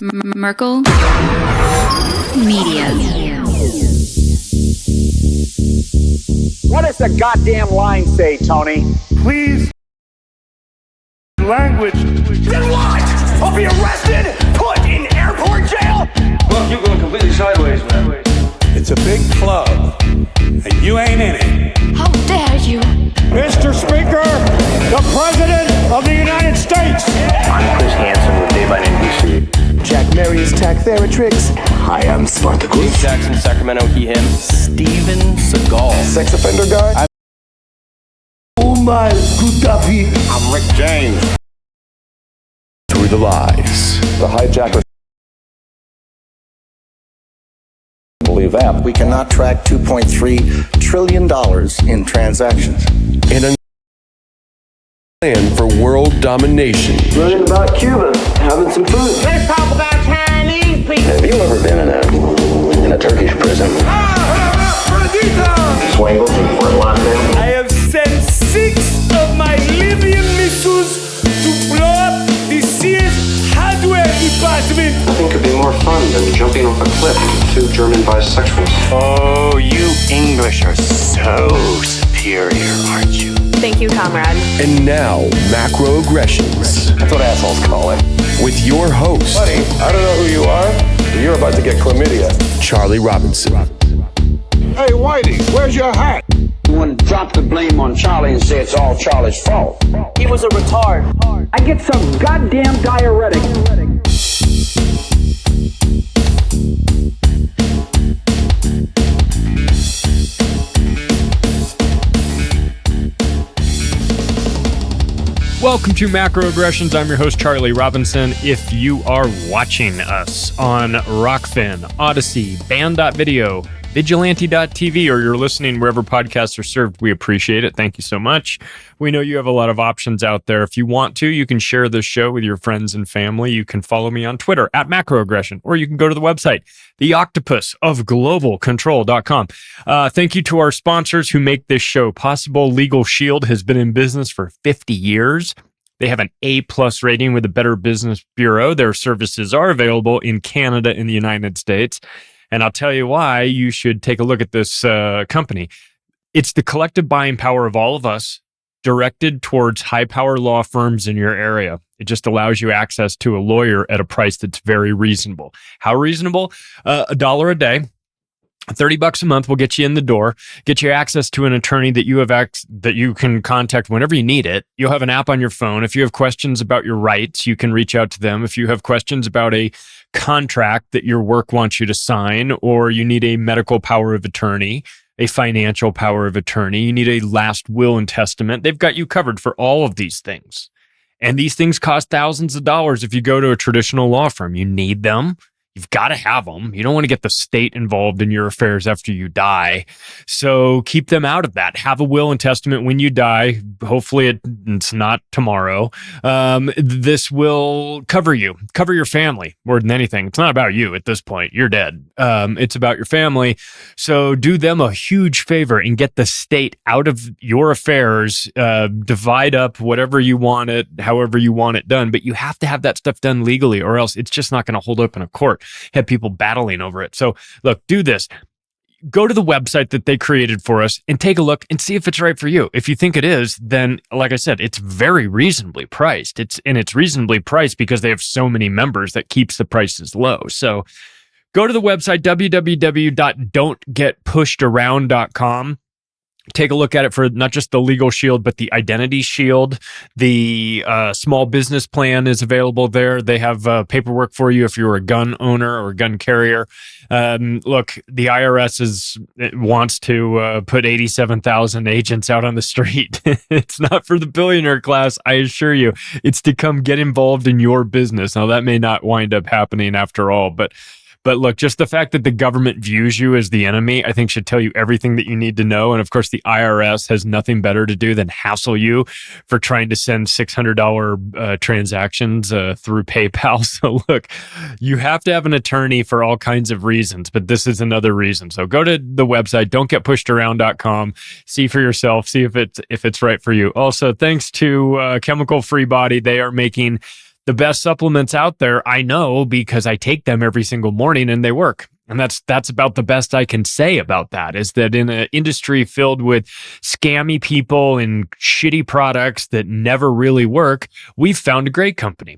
Merkel Media. What does the goddamn line say, Tony? Please. Language. Then what? I'll be arrested, put in airport jail? Look, you're going completely sideways, man. It's a big club, and you ain't in it. How dare you? Mr. Speaker, the President of the United States. I'm Chris Hansen with Dave on NBC. Jack Marius Tack-Theratrix. Hi, I'm Spartacus. Jackson, Sacramento, he, him. Steven Seagal. Sex offender guy. Omar Gutafi. I'm Rick James. Through the lies. The hijacker. Believe that. We cannot track $2.3 trillion in transactions. And a plan for world domination. Learning about Cuba, having some food. Let's talk about Chinese people. Have you ever been in a Turkish prison? Swangles and Fort Lauderdale. I have sent 6 of my Libyan missiles to blow up the Sears hardware department. Nothing could be more fun than jumping off a cliff with 2 German bisexuals. Oh, you English are so superior, aren't you? Thank you, comrade. And now, macroaggressions. That's what assholes call it. With your host, Buddy, I don't know who you are, but you're about to get chlamydia. Charlie Robinson. Hey, Whitey, where's your hat? You want to drop the blame on Charlie and say it's all Charlie's fault. He was a retard. I get some goddamn diuretic. Welcome to Macroaggressions. I'm your host, Charlie Robinson. If you are watching us on Rockfin, Odyssey, Band.video, Vigilante.tv, or you're listening wherever podcasts are served, we appreciate it. Thank you so much. We know you have a lot of options out there. If you want to, you can share this show with your friends and family. You can follow me on Twitter at Macroaggression, or you can go to the website, theoctopusofglobalcontrol.com. Thank you to our sponsors who make this show possible. Legal Shield has been in business for 50 years. They have an A+ rating with the Better Business Bureau. Their services are available in Canada and the United States. And I'll tell you why you should take a look at this company. It's the collective buying power of all of us directed towards high-power law firms in your area. It just allows you access to a lawyer at a price that's very reasonable. How reasonable? $1 a day. $30 a month will get you in the door, get you access to an attorney that you have that you can contact whenever you need it. You'll have an app on your phone. If you have questions about your rights, you can reach out to them. If you have questions about a contract that your work wants you to sign, or you need a medical power of attorney, a financial power of attorney, you need a last will and testament, they've got you covered for all of these things. And these things cost thousands of dollars if you go to a traditional law firm. You need them. You've got to have them. You don't want to get the state involved in your affairs after you die. So keep them out of that. Have a will and testament when you die. Hopefully it's not tomorrow. This will cover you, cover your family more than anything. It's not about you at this point. You're dead. It's about your family. So do them a huge favor and get the state out of your affairs. Divide up whatever you want it, however you want it done. But you have to have that stuff done legally, or else it's just not going to hold up in a court. Have people battling over it. So look, do this. Go to the website that they created for us and take a look and see if it's right for you. If you think it is, then like I said, it's very reasonably priced. It's reasonably priced because they have so many members that keeps the prices low. So go to the website, www.don'tgetpushedAround.com. Take a look at it for not just the Legal Shield, but the Identity Shield. The small business plan is available there. They have paperwork for you if you're a gun owner or a gun carrier. Look, the IRS wants to put 87,000 agents out on the street. It's not for the billionaire class, I assure you. It's to come get involved in your business. Now, that may not wind up happening after all, but look, just the fact that the government views you as the enemy, I think should tell you everything that you need to know. And of course, the IRS has nothing better to do than hassle you for trying to send $600 transactions through PayPal. So look, you have to have an attorney for all kinds of reasons, but this is another reason. So go to the website, don'tgetpushedAround.com, see for yourself, see if it's right for you. Also, thanks to Chemical Free Body, they are making The best supplements out there, I know because I take them every single morning and they work. And that's about the best I can say about that, is that in an industry filled with scammy people and shitty products that never really work, we've found a great company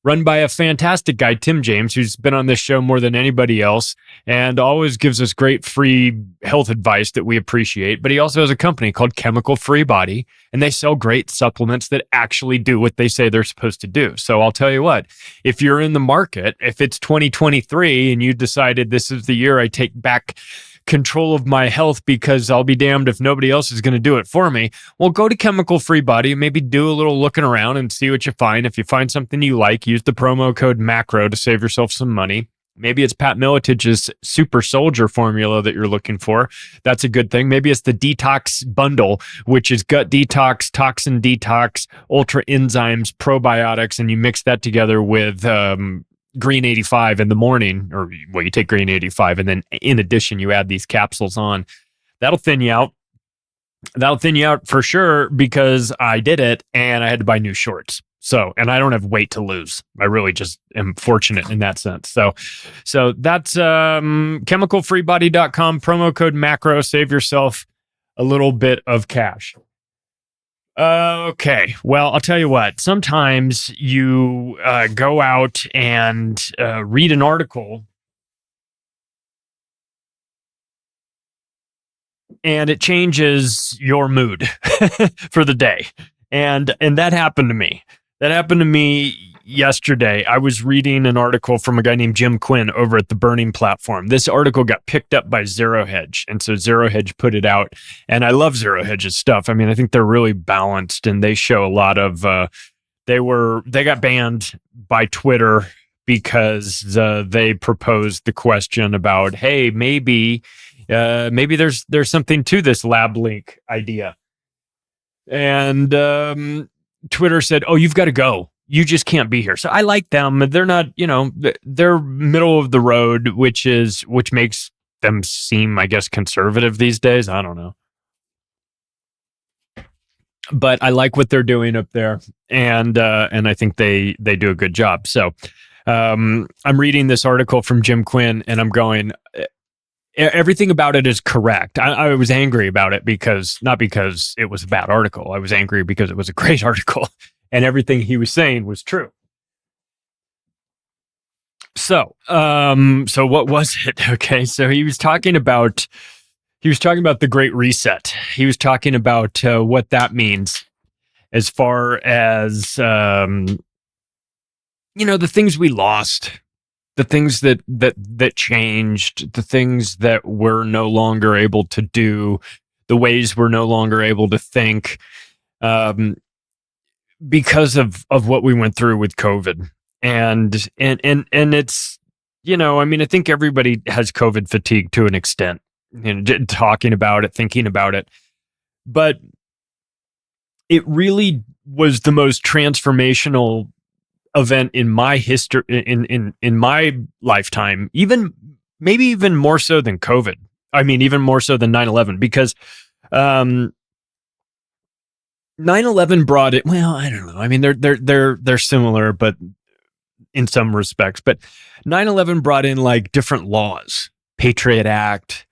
run by a fantastic guy, Tim James, who's been on this show more than anybody else and always gives us great free health advice that we appreciate. But he also has a company called Chemical Free Body, and they sell great supplements that actually do what they say they're supposed to do. So I'll tell you what, if you're in the market, if it's 2023 and you decided this is the year I take back control of my health because I'll be damned if nobody else is going to do it for me, well, go to Chemical Free Body, maybe do a little looking around and see what you find. If you find something you like, use the promo code MACRO to save yourself some money. Maybe it's Pat Militich's Super Soldier formula that you're looking for. That's a good thing. Maybe it's the Detox Bundle, which is gut detox, toxin detox, ultra enzymes, probiotics, and you mix that together with Green 85 in the morning, or well, you take Green 85 and then in addition, you add these capsules on. That'll thin you out. That'll thin you out for sure, because I did it and I had to buy new shorts. So, and I don't have weight to lose. I really just am fortunate in that sense. So that's chemicalfreebody.com, promo code MACRO, save yourself a little bit of cash. Okay. Well, I'll tell you what, sometimes you go out and read an article and it changes your mood for the day. And that happened to me. That happened to me yesterday. I was reading an article from a guy named Jim Quinn over at the Burning Platform. This article got picked up by Zero Hedge, and so Zero Hedge put it out. And I love Zero Hedge's stuff. I mean, I think they're really balanced, and they show a lot of. They got banned by Twitter because they proposed the question about, hey, maybe there's something to this lab link idea, and Twitter said, "Oh, you've got to go. You just can't be here." So I like them. They're not, they're middle of the road, which makes them seem, I guess, conservative these days. I don't know. But I like what they're doing up there. And I think they do a good job. So I'm reading this article from Jim Quinn and I'm going, everything about it is correct. I was angry about it not because it was a bad article. I was angry because it was a great article. And everything he was saying was true. So what was it? Okay, so he was talking about the Great Reset. He was talking about what that means as far as the things we lost, the things that changed, the things that we're no longer able to do, the ways we're no longer able to think. Because of what we went through with COVID, and it's, I think everybody has COVID fatigue to an extent, talking about it, thinking about it, but it really was the most transformational event in my history, in my lifetime, maybe even more so than COVID. I mean, even more so than 9/11, because 9/11 brought it. Well, I don't know. I mean, they're similar, but in some respects. But 9/11 brought in like different laws, Patriot Act,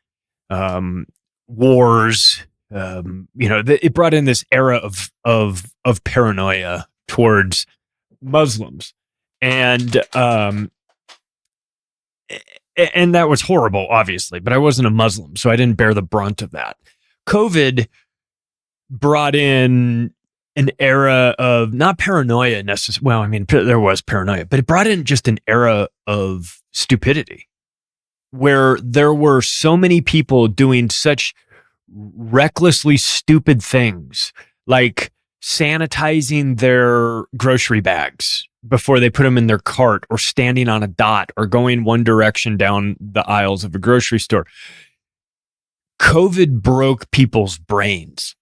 wars. It brought in this era of paranoia towards Muslims, and that was horrible, obviously. But I wasn't a Muslim, so I didn't bear the brunt of that. COVID brought in an era of not paranoia necessarily. Well, I mean, there was paranoia, but it brought in just an era of stupidity where there were so many people doing such recklessly stupid things, like sanitizing their grocery bags before they put them in their cart, or standing on a dot, or going one direction down the aisles of a grocery store. COVID broke people's brains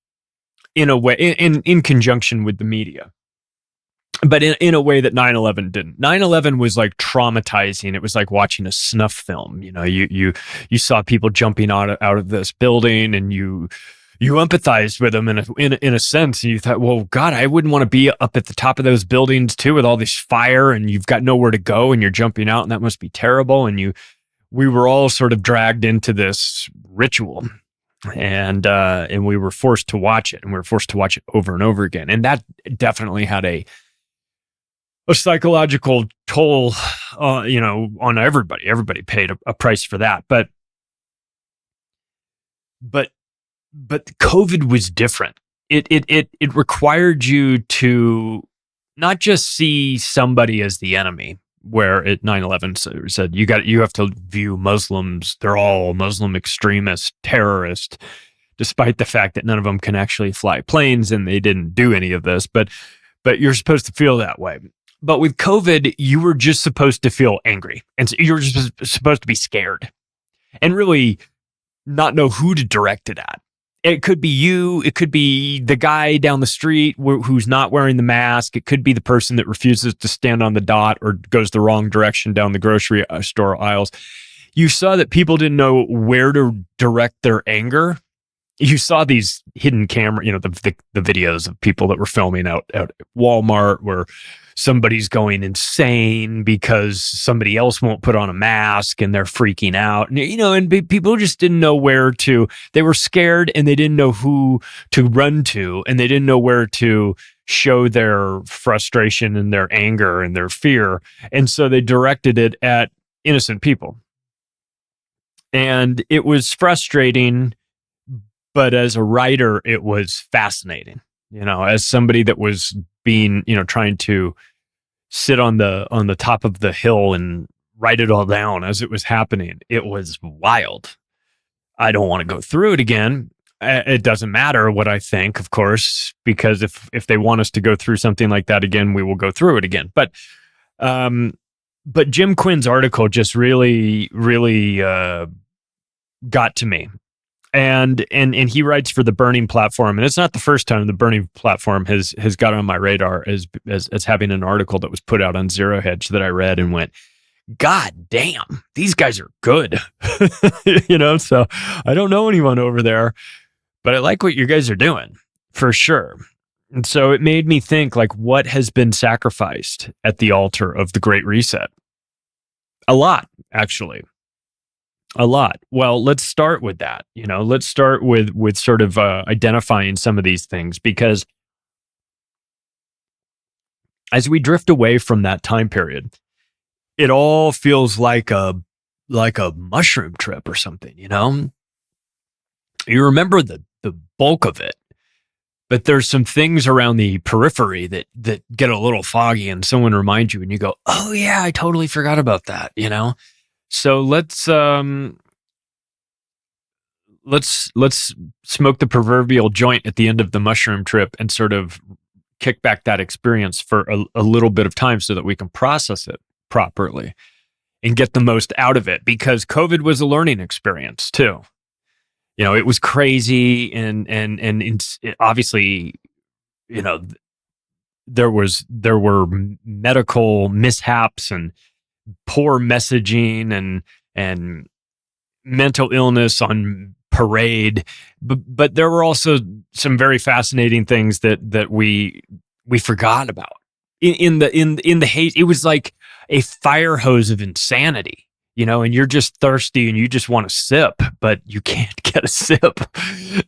in a way, in conjunction with the media, but in a way that 9/11 didn't. 9/11 was like traumatizing. It was like watching a snuff film. You saw people jumping out of this building, and you you empathized with them in a sense. And you thought, well, God, I wouldn't want to be up at the top of those buildings too, with all this fire and you've got nowhere to go and you're jumping out and that must be terrible. And we were all sort of dragged into this ritual and we were forced to watch it, and we were forced to watch it over and over again. And that definitely had a psychological toll, on everybody. Everybody paid a price for that. But COVID was different. It required you to not just see somebody as the enemy, where at 9/11 said you have to view Muslims, they're all Muslim extremists, terrorists, despite the fact that none of them can actually fly planes and they didn't do any of this. But you're supposed to feel that way. But with COVID, you were just supposed to feel angry, and so you were just supposed to be scared and really not know who to direct it at. It could be you. It could be the guy down the street who's not wearing the mask. It could be the person that refuses to stand on the dot or goes the wrong direction down the grocery store aisles. You saw that people didn't know where to direct their anger. You saw these hidden camera, the videos of people that were filming out at Walmart where somebody's going insane because somebody else won't put on a mask and they're freaking out. And people just didn't know where to. They were scared and they didn't know who to run to, and they didn't know where to show their frustration and their anger and their fear. And so they directed it at innocent people. And it was frustrating, but as a writer, it was fascinating. As somebody that was being, trying to sit on the top of the hill and write it all down as it was happening. It was wild. I don't want to go through it again. It doesn't matter what I think, of course, because if they want us to go through something like that again, we will go through it again. But Jim Quinn's article just really, really got to me. And he writes for the Burning Platform, and it's not the first time the Burning Platform has got on my radar as having an article that was put out on Zero Hedge that I read and went, God damn, these guys are good. So I don't know anyone over there, but I like what you guys are doing for sure. And so it made me think, like, what has been sacrificed at the altar of the Great Reset? A lot, actually. A lot. Well, let's start with that. Let's start with sort of identifying some of these things, because as we drift away from that time period, it all feels like a mushroom trip or something. You remember the bulk of it, but there's some things around the periphery that get a little foggy, and someone reminds you, and you go, "Oh yeah, I totally forgot about that." So let's smoke the proverbial joint at the end of the mushroom trip and sort of kick back that experience for a little bit of time so that we can process it properly and get the most out of it, because COVID was a learning experience too. It was crazy and obviously, there were medical mishaps and poor messaging and mental illness on parade, but there were also some very fascinating things that we forgot about in the haze. It was like a fire hose of insanity, and you're just thirsty and you just want to sip, but you can't get a sip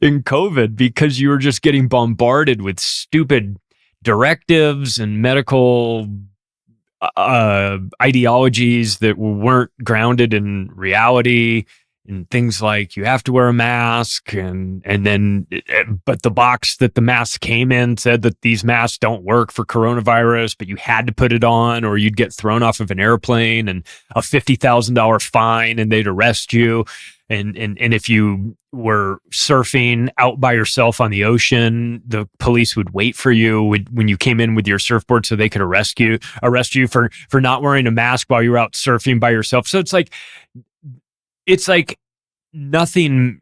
in COVID because you were just getting bombarded with stupid directives and medical ideologies that weren't grounded in reality, and things like you have to wear a mask, and then but the box that the mask came in said that these masks don't work for coronavirus, but you had to put it on or you'd get thrown off of an airplane and a $50,000 fine, and they'd arrest you. And if you were surfing out by yourself on the ocean, the police would wait for you when you came in with your surfboard so they could arrest you for not wearing a mask while you were out surfing by yourself. So it's like nothing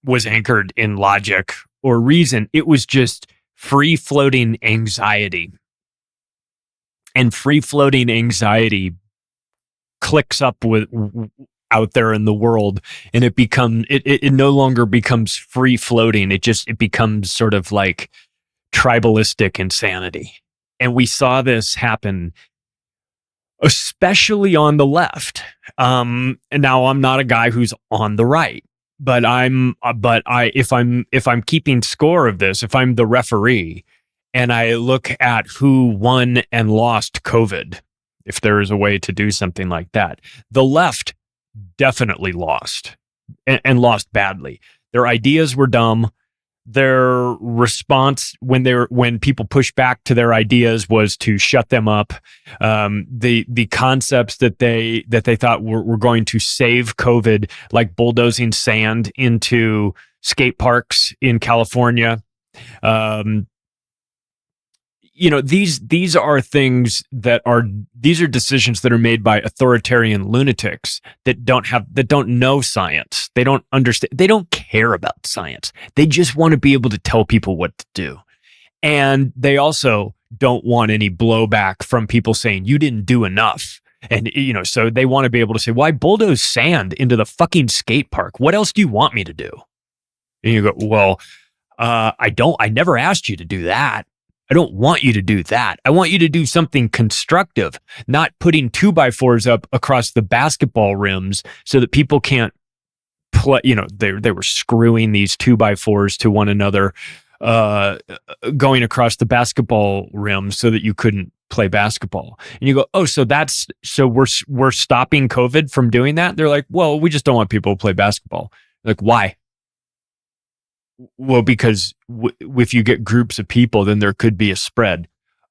was anchored in logic or reason. It was just free floating anxiety. And free floating anxiety clicks up with out there in the world, and it no longer becomes free floating. It becomes sort of like tribalistic insanity. And we saw this happen especially on the left. And now I'm not a guy who's on the right, but if I'm keeping score of this, if I'm the referee and I look at who won and lost COVID, if there is a way to do something like that, the left definitely lost and lost badly. Their ideas were dumb. Their response when people pushed back to their ideas was to shut them up. The concepts that they thought were going to save COVID, like bulldozing sand into skate parks in California. These are things these are decisions that are made by authoritarian lunatics that don't know science. They don't understand. They don't care about science. They just want to be able to tell people what to do. And they also don't want any blowback from people saying you didn't do enough. And, so they want to be able to say, why bulldoze sand into the fucking skate park? What else do you want me to do? And you go, well, I never asked you to do that. I don't want you to do that. I want you to do something constructive, not putting 2x4s up across the basketball rims so that people can't play. They were screwing these 2x4s to one another, going across the basketball rims so that you couldn't play basketball. And you go, oh, so we're stopping COVID from doing that? They're like, well, we just don't want people to play basketball. Like, why? Well, because if you get groups of people, then there could be a spread.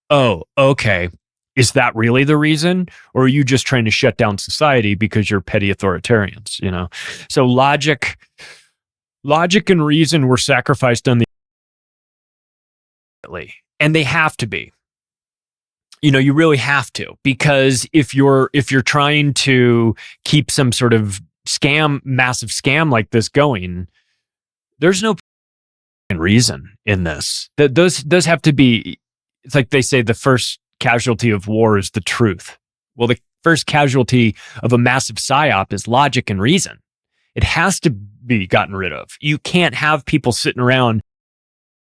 Oh, okay. Is that really the reason? Or are you just trying to shut down society because you're petty authoritarians, So logic and reason were sacrificed on and they have to be. You really have to, because if you're trying to keep some sort of massive scam like this going, there's no reason in this. That does have to be. It's like they say the first casualty of war is the truth. Well, the first casualty of a massive psyop is logic and reason. It has to be gotten rid of. You can't have people sitting around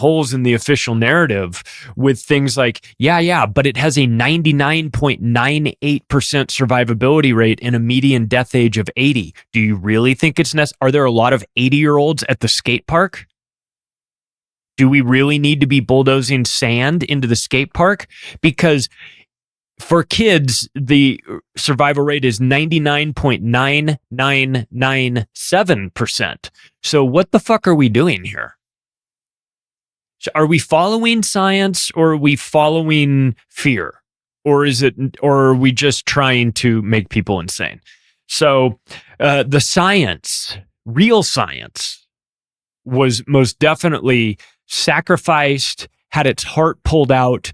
holes in the official narrative with things like, but it has a 99.98% survivability rate and a median death age of 80. Do you really think it's necessary? Are there a lot of 80-year-olds at the skate park? Do we really need to be bulldozing sand into the skate park? Because for kids, the survival rate is 99.9997%. So what the fuck are we doing here? So are we following science, or are we following fear? Or are we just trying to make people insane? So the science, real science, was most definitely sacrificed, had its heart pulled out.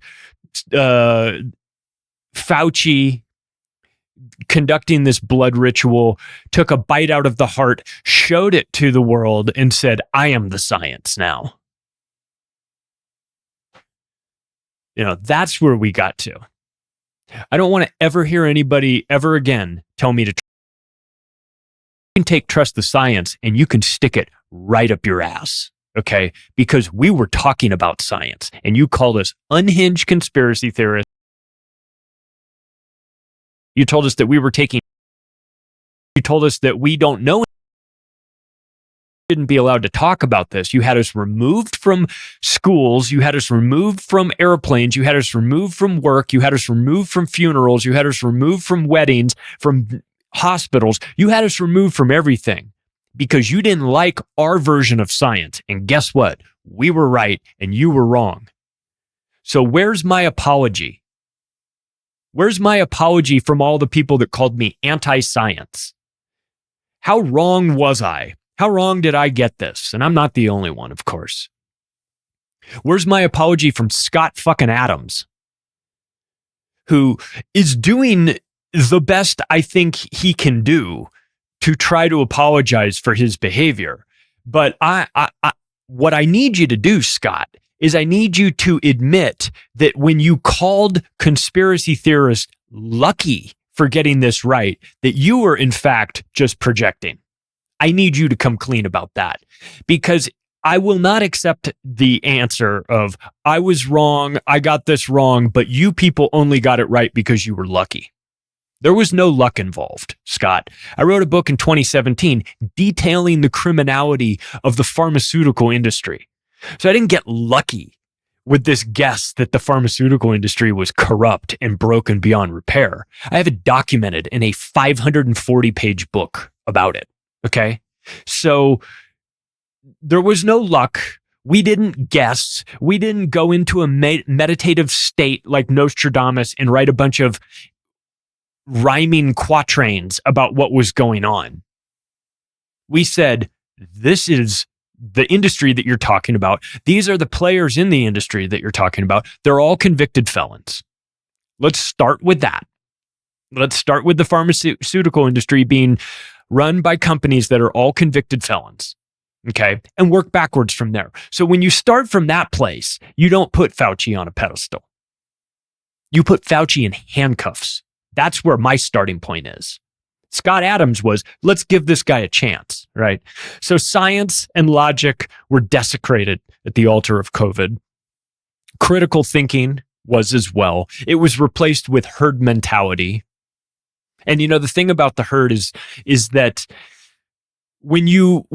Fauci, conducting this blood ritual, took a bite out of the heart, showed it to the world, and said, I am the science now. That's where we got to. I don't want to ever hear anybody ever again tell me to. You can take trust the science and you can stick it right up your ass. Okay? Because we were talking about science and you called us unhinged conspiracy theorists. You told us that you told us that we don't know. Shouldn't be allowed to talk about this. You had us removed from schools. You had us removed from airplanes. You had us removed from work. You had us removed from funerals. You had us removed from weddings, from hospitals. You had us removed from everything because you didn't like our version of science. And guess what? We were right and you were wrong. So where's my apology? Where's my apology from all the people that called me anti-science? How wrong was I? How wrong did I get this? And I'm not the only one, of course. Where's my apology from Scott fucking Adams, who is doing the best I think he can do to try to apologize for his behavior? But what I need you to do, Scott, is I need you to admit that when you called conspiracy theorists lucky for getting this right that you were in fact just projecting. I need you to come clean about that, because I will not accept the answer of, I was wrong, I got this wrong, but you people only got it right because you were lucky. There was no luck involved, Scott. I wrote a book in 2017 detailing the criminality of the pharmaceutical industry. So I didn't get lucky with this guess that the pharmaceutical industry was corrupt and broken beyond repair. I have it documented in a 540-page book about it. Okay? So there was no luck. We didn't guess. We didn't go into a meditative state like Nostradamus and write a bunch of rhyming quatrains about what was going on. We said, this is the industry that you're talking about. These are the players in the industry that you're talking about. They're all convicted felons. Let's start with that. Let's start with the pharmaceutical industry being run by companies that are all convicted felons. Okay. And work backwards from there. So when you start from that place, you don't put Fauci on a pedestal. You put Fauci in handcuffs. That's where my starting point is. Scott Adams was, let's give this guy a chance, right? So science and logic were desecrated at the altar of COVID. Critical thinking was as well. It was replaced with herd mentality. And you know, the thing about the herd is that when you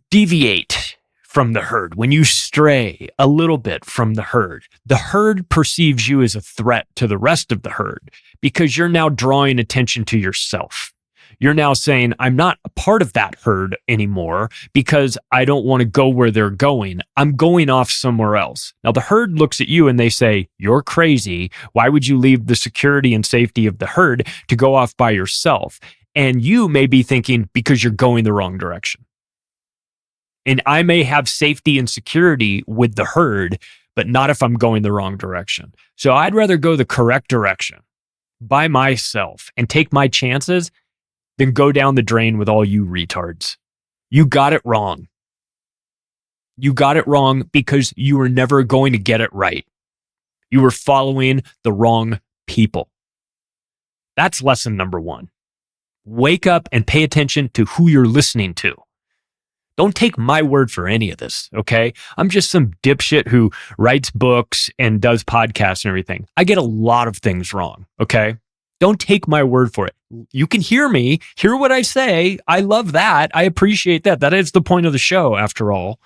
deviate from the herd, when you stray a little bit from the herd perceives you as a threat to the rest of the herd because you're now drawing attention to yourself. You're now saying, I'm not a part of that herd anymore because I don't want to go where they're going. I'm going off somewhere else. Now, the herd looks at you and they say, you're crazy. Why would you leave the security and safety of the herd to go off by yourself? And you may be thinking, because you're going the wrong direction. And I may have safety and security with the herd, but not if I'm going the wrong direction. So I'd rather go the correct direction by myself and take my chances than go down the drain with all you retards. You got it wrong. You got it wrong because you were never going to get it right. You were following the wrong people. That's lesson number one. Wake up and pay attention to who you're listening to. Don't take my word for any of this, okay? I'm just some dipshit who writes books and does podcasts and everything. I get a lot of things wrong, okay? Don't take my word for it. You can hear me, hear what I say. I love that. I appreciate that. That is the point of the show, after all.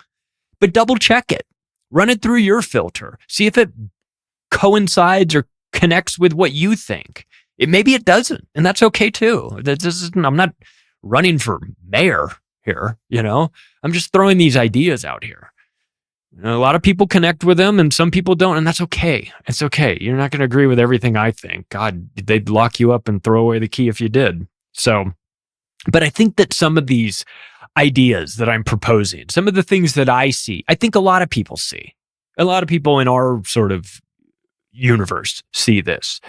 But double check it. Run it through your filter. See if it coincides or connects with what you think. Maybe it doesn't, and that's okay too. I'm not running for mayor here, you know? I'm just throwing these ideas out here. You know, a lot of people connect with them and some people don't, and that's okay. It's okay. You're not going to agree with everything I think. God, they'd lock you up and throw away the key if you did. So, but I think that some of these ideas that I'm proposing, some of the things that I see, I think a lot of people see. A lot of people in our sort of universe see this.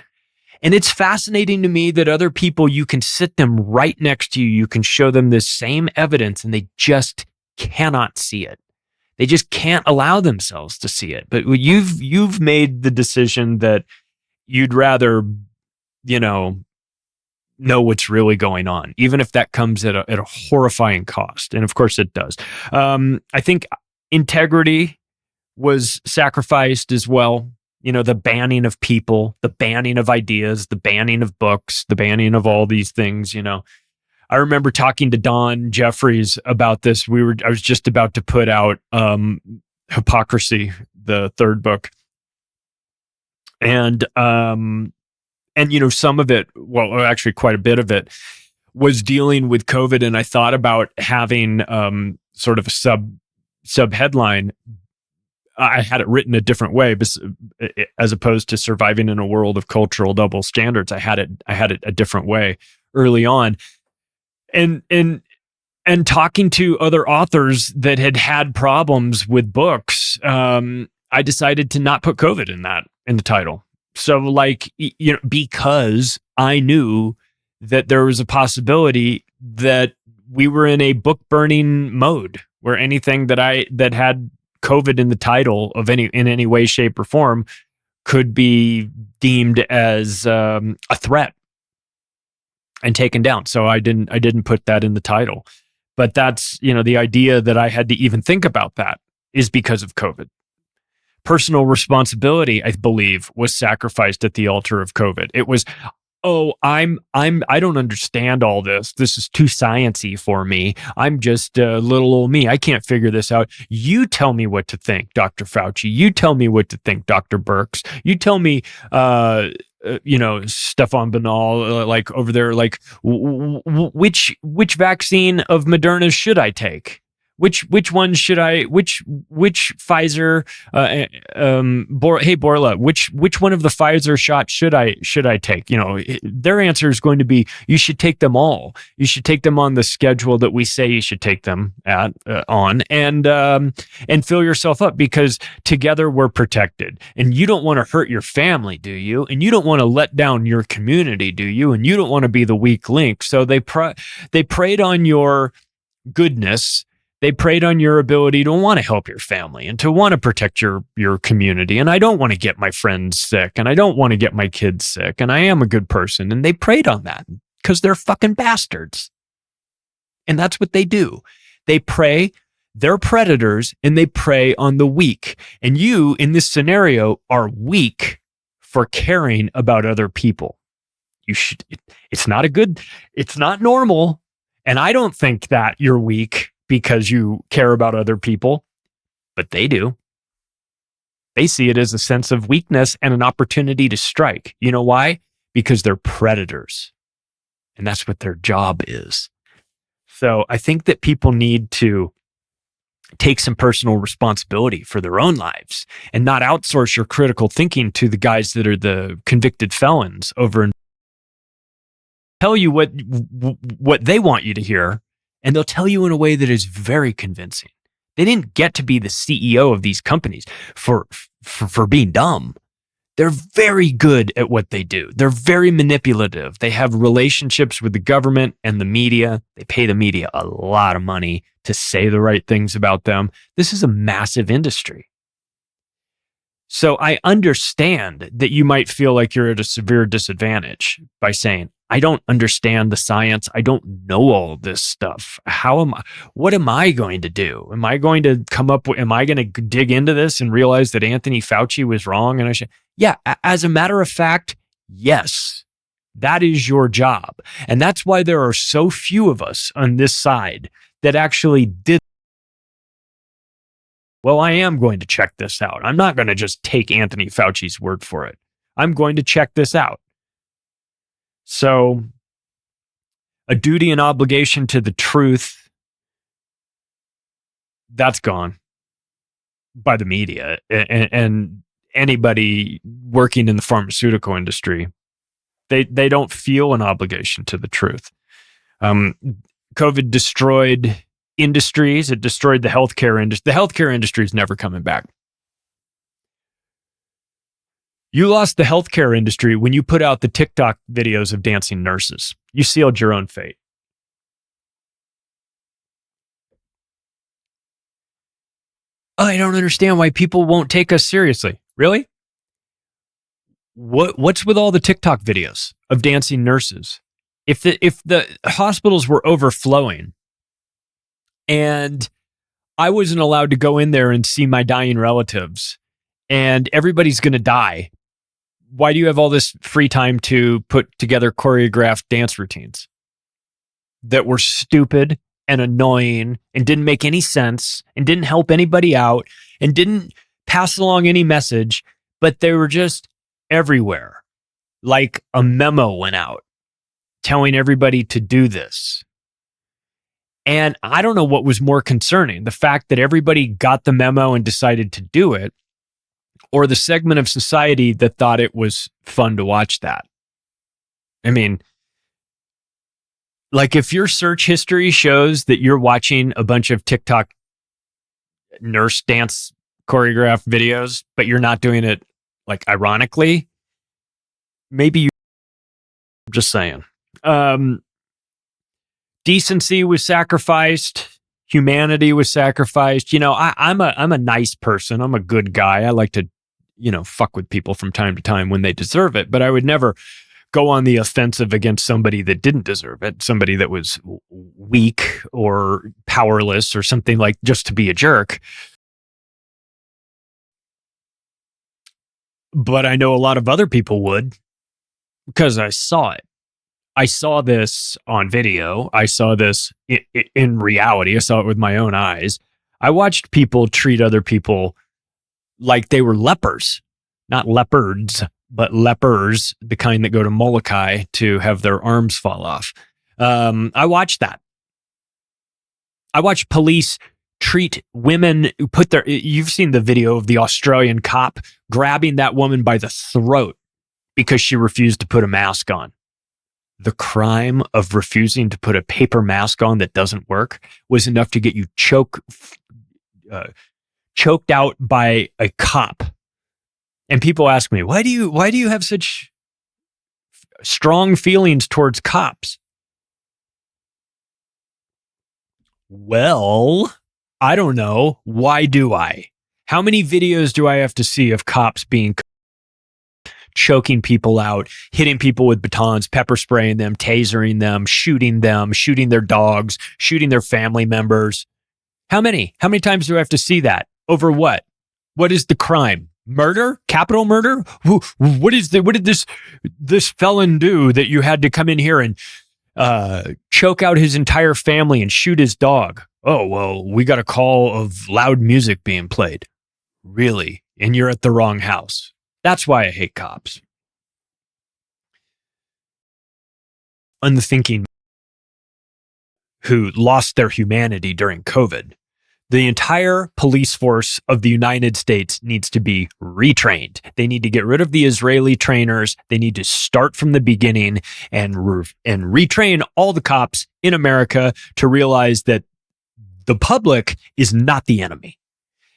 And it's fascinating to me that other people, you can sit them right next to you, you can show them this same evidence, and they just cannot see it. They just can't allow themselves to see it. But you've made the decision that you'd rather, you know what's really going on, even if that comes at a horrifying cost. And of course it does. I think integrity was sacrificed as well. You know, the banning of people, the banning of ideas, the banning of books, the banning of all these things, you know. I remember talking to Don Jeffries about this. I was just about to put out Hypocrisy, the third book. And you know, some of it, well, actually quite a bit of it was dealing with COVID. And I thought about having sort of a sub headline. I had it written a different way, as opposed to surviving in a world of cultural double standards. I had it a different way early on, and talking to other authors that had problems with books. I decided to not put COVID in the title. So, like, you know, because I knew that there was a possibility that we were in a book burning mode, where anything that had COVID in the title in any way, shape, or form could be deemed as a threat. and taken down. So I didn't put that in the title. But that's, the idea that I had to even think about that is because of COVID. Personal responsibility, I believe, was sacrificed at the altar of COVID. It was, I don't understand all this. This is too sciencey for me. I'm just little old me. I can't figure this out. You tell me what to think, Dr. Fauci. You tell me what to think, Dr. Birx. You tell me, Stefan Banal, like over there, like which vaccine of Moderna should I take? Which one should I? Which Pfizer? Hey Borla, which one of the Pfizer shots should I take? Their answer is going to be you should take them all. You should take them on the schedule that we say you should take them on, and fill yourself up because together we're protected. And you don't want to hurt your family, do you? And you don't want to let down your community, do you? And you don't want to be the weak link. So they preyed on your goodness. They preyed on your ability to want to help your family and to want to protect your community. And I don't want to get my friends sick and I don't want to get my kids sick. And I am a good person. And they preyed on that because they're fucking bastards. And that's what they do. They prey, they're predators, and they prey on the weak. And you, in this scenario, are weak for caring about other people. It's not normal. And I don't think that you're weak because you care about other people, but they do. They see it as a sense of weakness and an opportunity to strike. You know why? Because they're predators. And that's what their job is. So I think that people need to take some personal responsibility for their own lives and not outsource your critical thinking to the guys that are the convicted felons over and tell you what they want you to hear. And they'll tell you in a way that is very convincing. They didn't get to be the CEO of these companies for being dumb. They're very good at what they do. They're very manipulative. They have relationships with the government and the media. They pay the media a lot of money to say the right things about them. This is a massive industry. So I understand that you might feel like you're at a severe disadvantage by saying, I don't understand the science. I don't know all of this stuff. What am I going to do? Am I going to dig into this and realize that Anthony Fauci was wrong? And as a matter of fact, yes, that is your job. And that's why there are so few of us on this side that actually did. Well, I am going to check this out. I'm not going to just take Anthony Fauci's word for it. I'm going to check this out. So, a duty and obligation to the truth, that's gone by the media and anybody working in the pharmaceutical industry. They don't feel an obligation to the truth. COVID destroyed industries. It destroyed the healthcare industry. The healthcare industry is never coming back. You lost the healthcare industry when you put out the TikTok videos of dancing nurses. You sealed your own fate. I don't understand why people won't take us seriously. Really? What's with all the TikTok videos of dancing nurses? If the hospitals were overflowing and I wasn't allowed to go in there and see my dying relatives and everybody's going to die, why do you have all this free time to put together choreographed dance routines that were stupid and annoying and didn't make any sense and didn't help anybody out and didn't pass along any message, but they were just everywhere? Like a memo went out telling everybody to do this. And I don't know what was more concerning, the fact that everybody got the memo and decided to do it, or the segment of society that thought it was fun to watch that. I mean, like if your search history shows that you're watching a bunch of TikTok nurse dance choreographed videos, but you're not doing it like ironically, maybe you, I'm just saying. Decency was sacrificed. Humanity was sacrificed. I'm a nice person. I'm a good guy. I like to, fuck with people from time to time when they deserve it, but I would never go on the offensive against somebody that didn't deserve it, somebody that was weak or powerless or something, like just to be a jerk. But I know a lot of other people would, because I saw it. I saw this on video. I saw this in reality. I saw it with my own eyes. I watched people treat other people like they were lepers, not leopards, but lepers, the kind that go to Molokai to have their arms fall off. I watched that. I watched police treat women who you've seen the video of the Australian cop grabbing that woman by the throat because she refused to put a mask on. The crime of refusing to put a paper mask on that doesn't work was enough to get you choked out by a cop. And people ask me, why do you have such strong feelings towards cops? Well, I don't know. Why do I? How many videos do I have to see of cops choking people out, hitting people with batons, pepper spraying them, tasering them, shooting their dogs, shooting their family members? How many? How many times do I have to see that? Over what? What is the crime? Murder? Capital murder? What did this felon do that you had to come in here and choke out his entire family and shoot his dog? Oh, well, we got a call of loud music being played. Really? And you're at the wrong house. That's why I hate cops. Unthinking who lost their humanity during COVID. The entire police force of the United States needs to be retrained. They need to get rid of the Israeli trainers. They need to start from the beginning and retrain all the cops in America to realize that the public is not the enemy.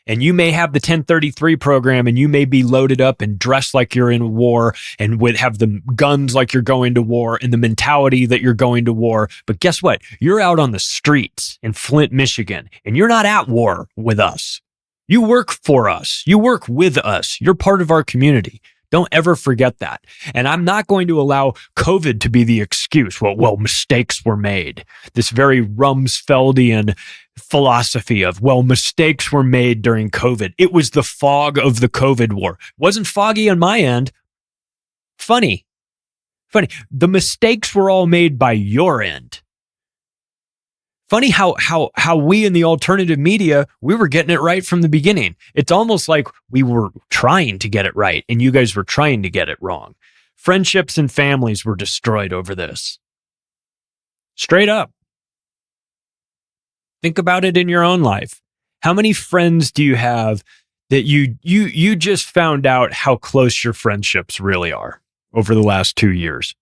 And you may have the 1033 program and you may be loaded up and dressed like you're in war and would have the guns like you're going to war and the mentality that you're going to war. But guess what? You're out on the streets in Flint, Michigan, and you're not at war with us. You work for us. You work with us. You're part of our community. Don't ever forget that. And I'm not going to allow COVID to be the excuse. Well, mistakes were made. This very Rumsfeldian philosophy of, well, mistakes were made during COVID. It was the fog of the COVID war. It wasn't foggy on my end. Funny. The mistakes were all made by your end. Funny how we in the alternative media, we were getting it right from the beginning. It's almost like we were trying to get it right and you guys were trying to get it wrong. Friendships and families were destroyed over this. Straight up. Think about it in your own life. How many friends do you have that you just found out how close your friendships really are over the last 2 years?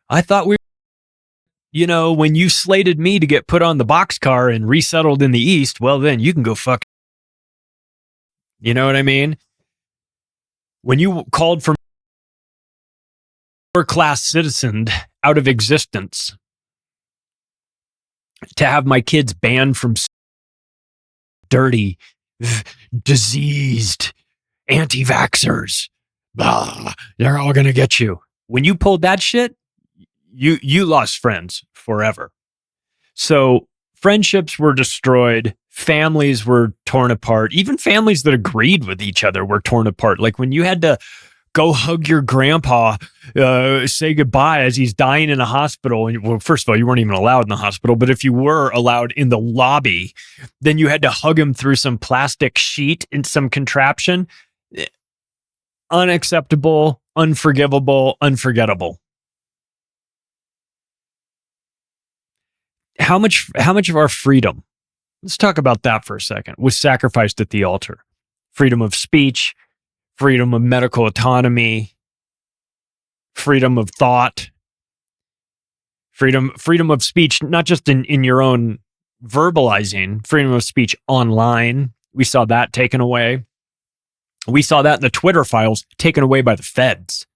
I thought when you slated me to get put on the boxcar and resettled in the East, well, then you can go fuck. You know what I mean? When you called for class citizen out of existence to have my kids banned from dirty, diseased, anti-vaxxers, blah, they're all going to get you. When you pulled that shit, you lost friends forever. So friendships were destroyed. Families were torn apart. Even families that agreed with each other were torn apart. Like when you had to go hug your grandpa, say goodbye as he's dying in a hospital. And, well, first of all, you weren't even allowed in the hospital. But if you were allowed in the lobby, then you had to hug him through some plastic sheet in some contraption. Unacceptable, unforgivable, unforgettable. How much of our freedom, let's talk about that for a second, was sacrificed at the altar? Freedom of speech, freedom of medical autonomy, freedom of thought, freedom of speech, not just in your own verbalizing, freedom of speech online. We saw that taken away. We saw that in the Twitter files taken away by the feds.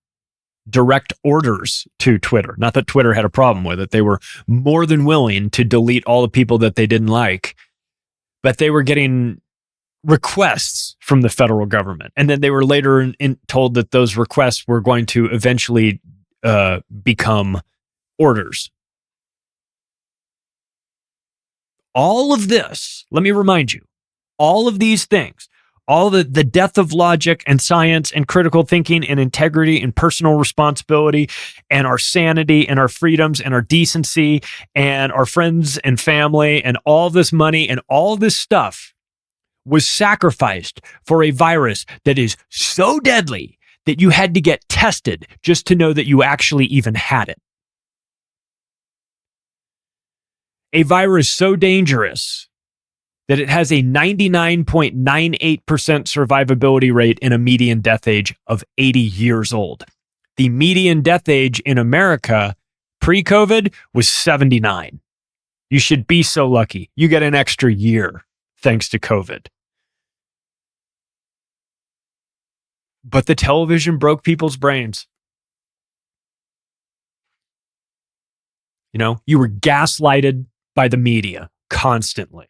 Direct orders to Twitter. Not that Twitter had a problem with it. They were more than willing to delete all the people that they didn't like, but they were getting requests from the federal government. And then they were later told that those requests were going to eventually become orders. All of this, let me remind you, all of these things, all the death of logic and science and critical thinking and integrity and personal responsibility and our sanity and our freedoms and our decency and our friends and family and all this money and all this stuff was sacrificed for a virus that is so deadly that you had to get tested just to know that you actually even had it. A virus so dangerous that it has a 99.98% survivability rate and a median death age of 80 years old. The median death age in America pre-COVID was 79. You should be so lucky. You get an extra year thanks to COVID. But the television broke people's brains. You know, you were gaslighted by the media constantly.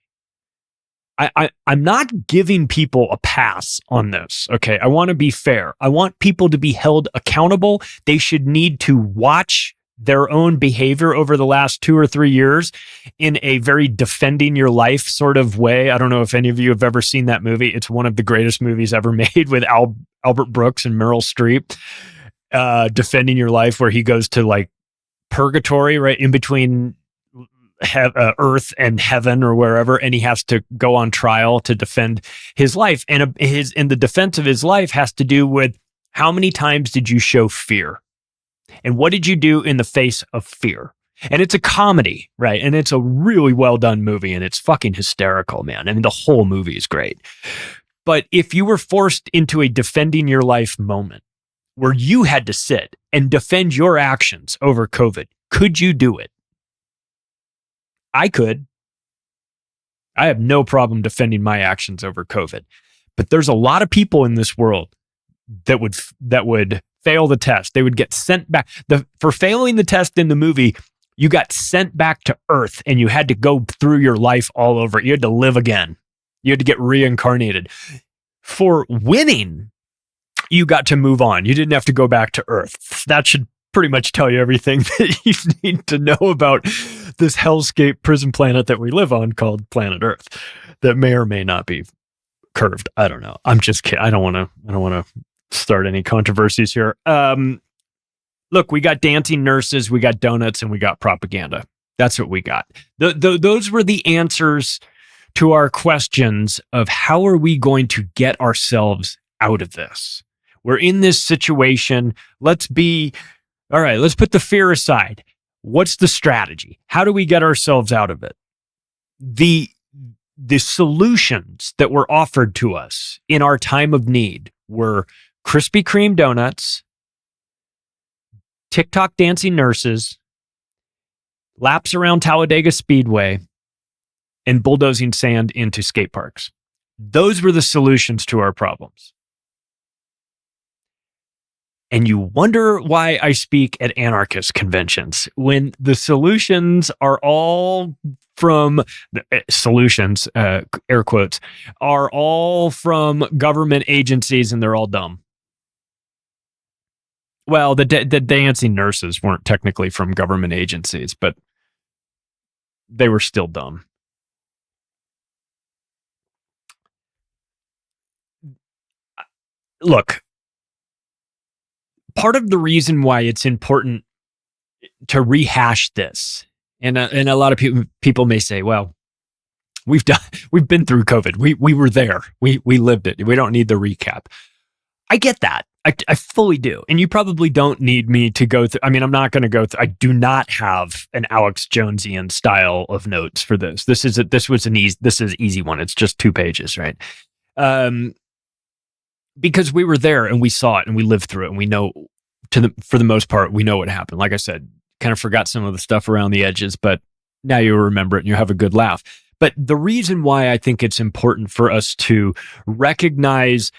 I'm not giving people a pass on this, okay? I want to be fair. I want people to be held accountable. They should need to watch their own behavior over the last 2 or 3 years in a very defending your life sort of way. I don't know if any of you have ever seen that movie. It's one of the greatest movies ever made with Albert Brooks and Meryl Streep, defending your life, where he goes to like purgatory, right in between earth and heaven or wherever, and he has to go on trial to defend his life. And the defense of his life has to do with how many times did you show fear? And what did you do in the face of fear? And it's a comedy, right? And it's a really well done movie, and it's fucking hysterical, man. I mean, the whole movie is great. But if you were forced into a defending your life moment where you had to sit and defend your actions over COVID, could you do it? I could. I have no problem defending my actions over COVID. But there's a lot of people in this world that would fail the test. They would get sent back. For failing the test in the movie, you got sent back to Earth and you had to go through your life all over. You had to live again. You had to get reincarnated. For winning, you got to move on. You didn't have to go back to Earth. That should pretty much tell you everything that you need to know about this hellscape prison planet that we live on called planet Earth, that may or may not be curved. I don't know. I'm just kidding. I don't want to start any controversies here. Look, we got dancing nurses, we got donuts, and we got propaganda. That's what we got. Those were the answers to our questions of how are we going to get ourselves out of this? We're in this situation. Let's put the fear aside. What's the strategy? How do we get ourselves out of it? The solutions that were offered to us in our time of need were Krispy Kreme donuts, TikTok dancing nurses, laps around Talladega Speedway, and bulldozing sand into skate parks. Those were the solutions to our problems. And you wonder why I speak at anarchist conventions when the solutions are all from solutions, air quotes, are all from government agencies, and they're all dumb. Well, the dancing nurses weren't technically from government agencies, but they were still dumb. Look, part of the reason why it's important to rehash this, and a lot of people may say, well, we've been through COVID. We were there. We lived it. We don't need the recap. I get that. I fully do. And you probably don't need me to go through. I mean, I'm not going to go through. I do not have an Alex Jonesian style of notes for this. This is an easy one. It's just 2 pages, right? Because we were there and we saw it and we lived through it and we know for the most part, we know what happened. Like I said, kind of forgot some of the stuff around the edges, but now you remember it and you have a good laugh. But the reason why I think it's important for us to recognize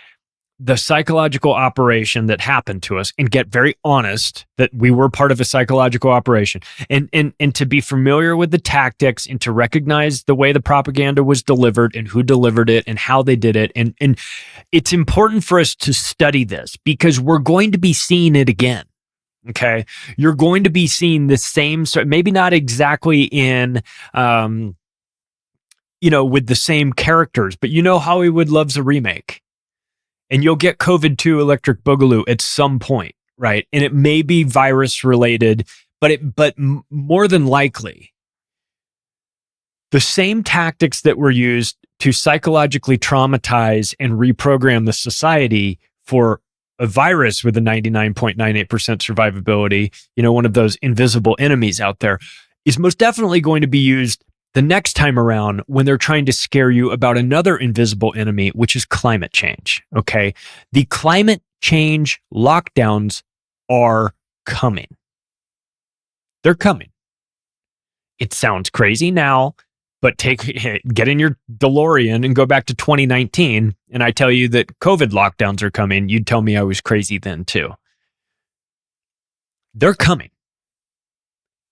the psychological operation that happened to us and get very honest that we were part of a psychological operation, and to be familiar with the tactics and to recognize the way the propaganda was delivered and who delivered it and how they did it. And it's important for us to study this because we're going to be seeing it again. Okay. You're going to be seeing the same, maybe not exactly in, with the same characters, but Hollywood loves a remake. And you'll get COVID 2 Electric Boogaloo at some point, right? And it may be virus related, but more than likely, the same tactics that were used to psychologically traumatize and reprogram the society for a virus with a 99.98% survivability, one of those invisible enemies out there, is most definitely going to be used the next time around when they're trying to scare you about another invisible enemy, which is climate change. Okay. The climate change lockdowns are coming. They're coming. It sounds crazy now, but get in your DeLorean and go back to 2019. And I tell you that COVID lockdowns are coming. You'd tell me I was crazy then too. They're coming.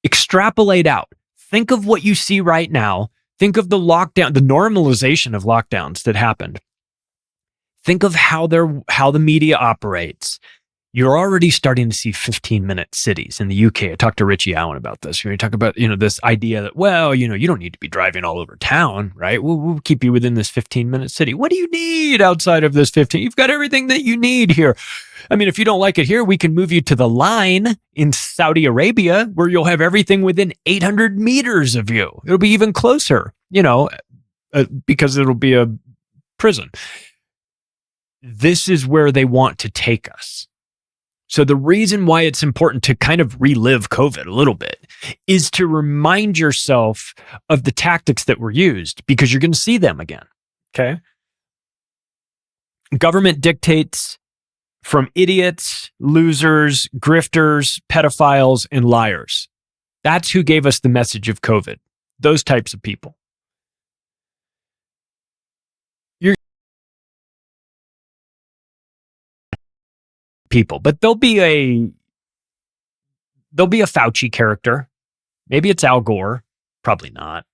Extrapolate out. Think of what you see right now. Think of the lockdown, the normalization of lockdowns that happened. Think of how the media operates. You're already starting to see 15-minute cities in the UK. I talked to Richie Allen about this. We talk about, this idea that, you don't need to be driving all over town, right? We'll keep you within this 15-minute city. What do you need outside of this 15? You've got everything that you need here. I mean, if you don't like it here, we can move you to the Line in Saudi Arabia, where you'll have everything within 800 meters of you. It'll be even closer, because it'll be a prison. This is where they want to take us. So the reason why it's important to kind of relive COVID a little bit is to remind yourself of the tactics that were used, because you're going to see them again. Okay. Government dictates from idiots, losers, grifters, pedophiles, and liars. That's who gave us the message of COVID. Those types of people. But there'll be a Fauci character. Maybe it's Al Gore. Probably not.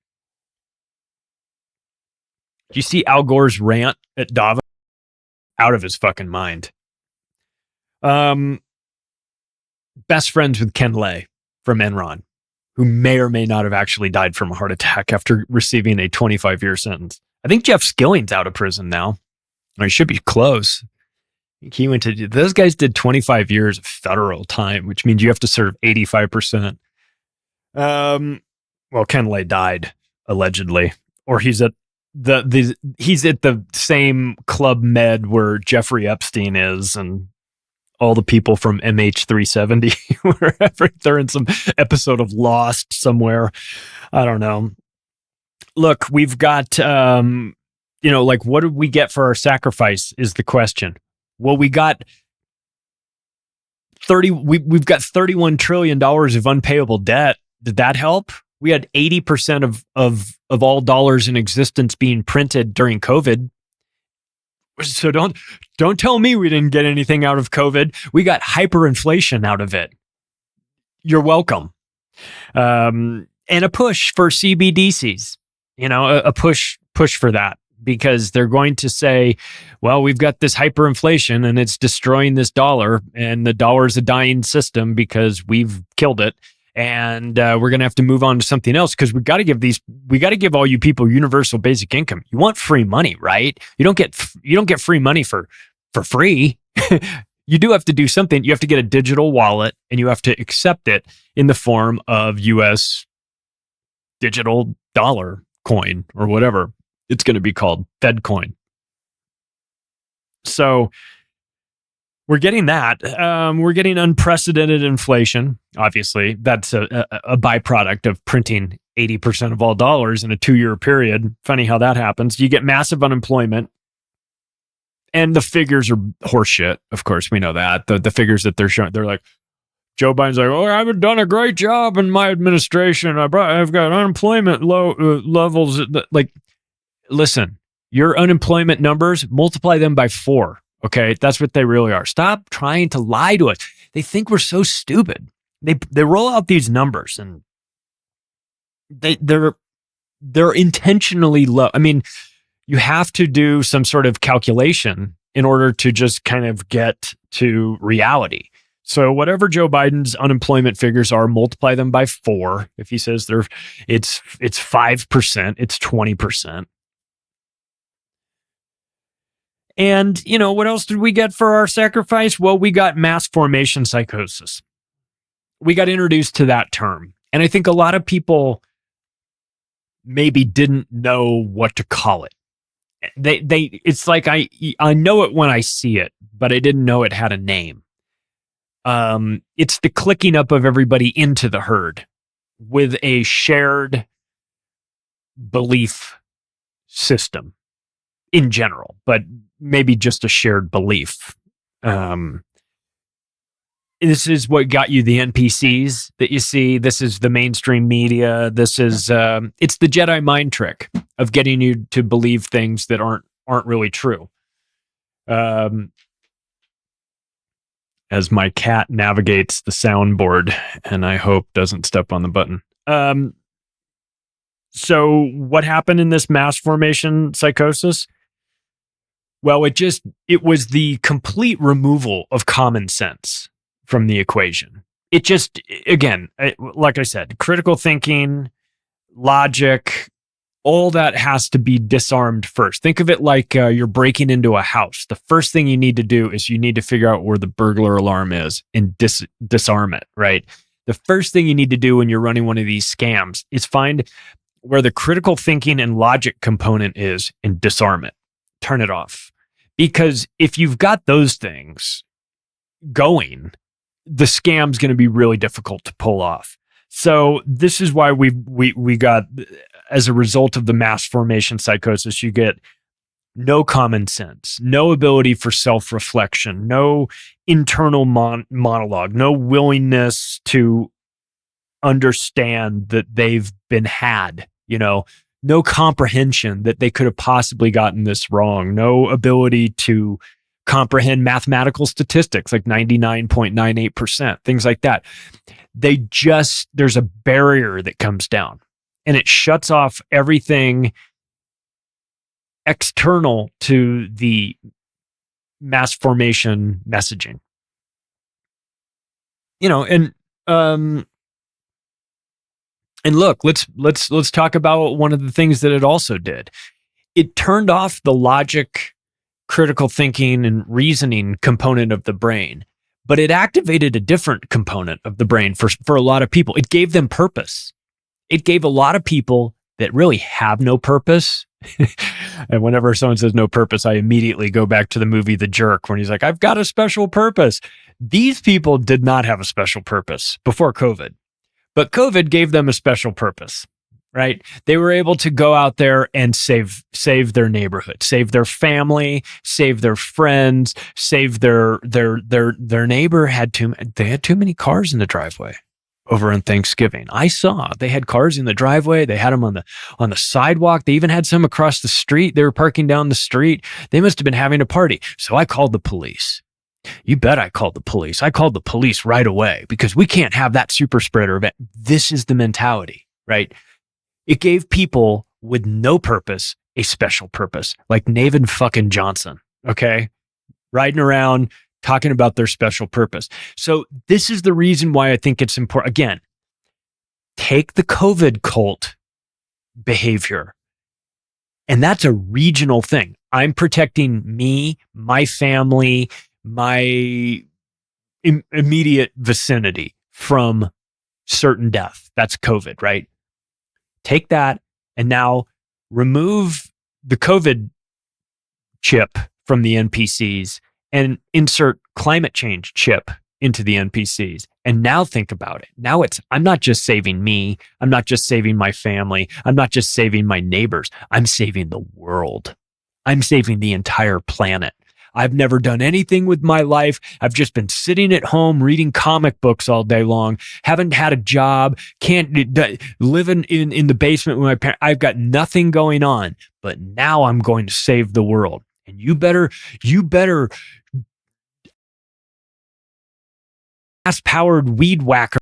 Do you see Al Gore's rant at Davos? Out of his fucking mind. Best friends with Ken Lay from Enron, who may or may not have actually died from a heart attack after receiving a 25-year sentence. I think Jeff Skilling's out of prison now. Or he should be close. Those guys did 25 years of federal time, which means you have to serve 85%. Ken Lay died, allegedly. Or he's at the same Club Med where Jeffrey Epstein is, and all the people from MH370, wherever they're in some episode of Lost somewhere. I don't know. Look, we've got, what did we get for our sacrifice is the question. Well, we got we've got $31 trillion of unpayable debt. Did that help? We had 80% of all dollars in existence being printed during COVID. So don't tell me we didn't get anything out of COVID. We got hyperinflation out of it. You're welcome. And a push for CBDCs, a push for that, because they're going to say, well, we've got this hyperinflation and it's destroying this dollar, and the dollar is a dying system because we've killed it. And we're going to have to move on to something else, because we got to give all you people universal basic income. You want free money, right? You don't get free money for free. You do have to do something. You have to get a digital wallet, and you have to accept it in the form of US digital dollar coin, or whatever it's going to be called, Fed coin. So we're getting that. We're getting unprecedented inflation. Obviously, that's a byproduct of printing 80% of all dollars in a 2-year period. Funny how that happens. You get massive unemployment, and the figures are horseshit. Of course, we know that. The figures that they're showing, they're like, Joe Biden's like, I haven't done a great job in my administration. I've got unemployment levels. Like, listen, your unemployment numbers, multiply them by 4. Okay, that's what they really are. Stop trying to lie to us. They think we're so stupid. They roll out these numbers and they're intentionally low. I mean, you have to do some sort of calculation in order to just kind of get to reality. So whatever Joe Biden's unemployment figures are, multiply them by 4. If he says it's 5%, it's 20%. And, what else did we get for our sacrifice? Well, we got mass formation psychosis. We got introduced to that term. And I think a lot of people maybe didn't know what to call it. It's like I know it when I see it, but I didn't know it had a name. It's the clicking up of everybody into the herd with a shared belief system in general, but maybe just a shared belief. This is what got you the NPCs that you see. This is the mainstream media. This is it's the Jedi mind trick of getting you to believe things that aren't really true. As my cat navigates the soundboard, and I hope doesn't step on the button. So what happened in this mass formation psychosis? Well, it was the complete removal of common sense from the equation. It just, again, like I said, critical thinking, logic, all that has to be disarmed first. Think of it like you're breaking into a house. The first thing you need to do is you need to figure out where the burglar alarm is and disarm it, right? The first thing you need to do when you're running one of these scams is find where the critical thinking and logic component is and disarm it. Turn it off. Because if you've got those things going, the scam's going to be really difficult to pull off. So this is why we got, as a result of the mass formation psychosis, you get no common sense, no ability for self-reflection, no internal monologue, no willingness to understand that they've been had, no comprehension that they could have possibly gotten this wrong, no ability to comprehend mathematical statistics like 99.98%, things like that. There's a barrier that comes down and it shuts off everything external to the mass formation messaging. And look, let's talk about one of the things that it also did. It turned off the logic, critical thinking, and reasoning component of the brain, but it activated a different component of the brain for a lot of people. It gave them purpose. It gave a lot of people that really have no purpose. And whenever someone says no purpose, I immediately go back to the movie The Jerk when he's like, I've got a special purpose. These people did not have a special purpose before COVID. But COVID gave them a special purpose, right? They were able to go out there and save their neighborhood, save their family, save their friends, save their neighbor had too many cars in the driveway over on Thanksgiving. I saw they had cars in the driveway. They had them on the sidewalk. They even had some across the street. They were parking down the street. They must have been having a party. So I called the police. You bet I called the police. I called the police right away because we can't have that super spreader event. This is the mentality, right? It gave people with no purpose a special purpose, like Navin fucking Johnson, okay? Riding around talking about their special purpose. So this is the reason why I think it's important. Again, take the COVID cult behavior, and that's a regional thing. I'm protecting me, my family, my immediate vicinity from certain death. That's COVID, right? Take that and now remove the COVID chip from the NPCs and insert climate change chip into the NPCs. And now think about it. Now I'm not just saving me. I'm not just saving my family. I'm not just saving my neighbors. I'm saving the world. I'm saving the entire planet. I've never done anything with my life. I've just been sitting at home reading comic books all day long. Haven't had a job. Living in the basement with my parents. I've got nothing going on. But now I'm going to save the world. And you better gas-powered weed whacker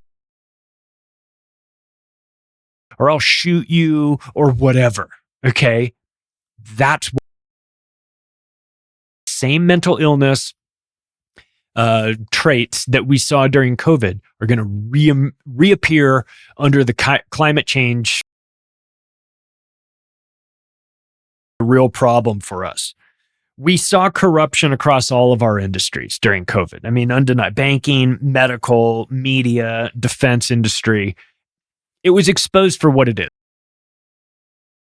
or I'll shoot you or whatever. Okay. That's same mental illness traits that we saw during COVID are going to reappear under the climate change. A real problem for us. We saw corruption across all of our industries during COVID. I mean, undeniable banking, medical, media, defense industry. It was exposed for what it is.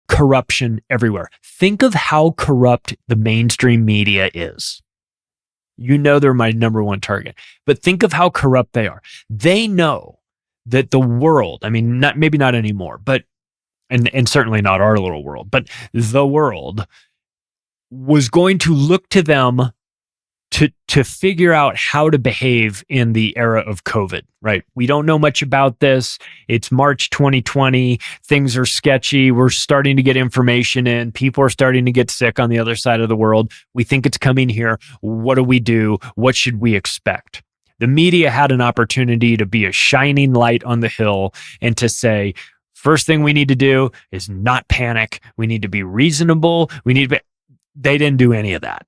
Corruption everywhere. Think of how corrupt the mainstream media is. You know they're my number one target, but think of how corrupt they are. They know that the world, I mean, maybe not anymore, but and certainly not our little world, but the world was going to look to them to figure out how to behave in the era of COVID, right? We don't know much about this. It's March 2020. Things are sketchy. We're starting to get information in. People are starting to get sick on the other side of the world. We think it's coming here. What do we do? What should we expect? The media had an opportunity to be a shining light on the hill and to say, first thing we need to do is not panic. We need to be reasonable. They didn't do any of that.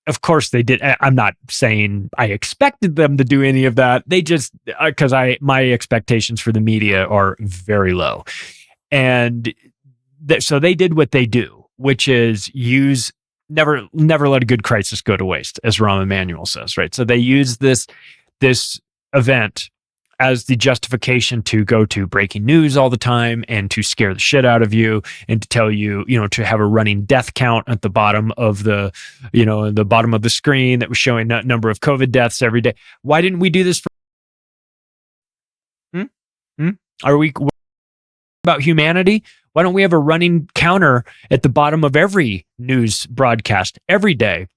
Of course they did. I'm not saying I expected them to do any of that. They just, because my expectations for the media are very low. And so they did what they do, which is never let a good crisis go to waste, as Rahm Emanuel says, right? So they use this event as the justification to go to breaking news all the time and to scare the shit out of you and to tell you, to have a running death count at the bottom of the screen that was showing that number of COVID deaths every day. Why didn't we do this Are we about humanity? Why don't we have a running counter at the bottom of every news broadcast every day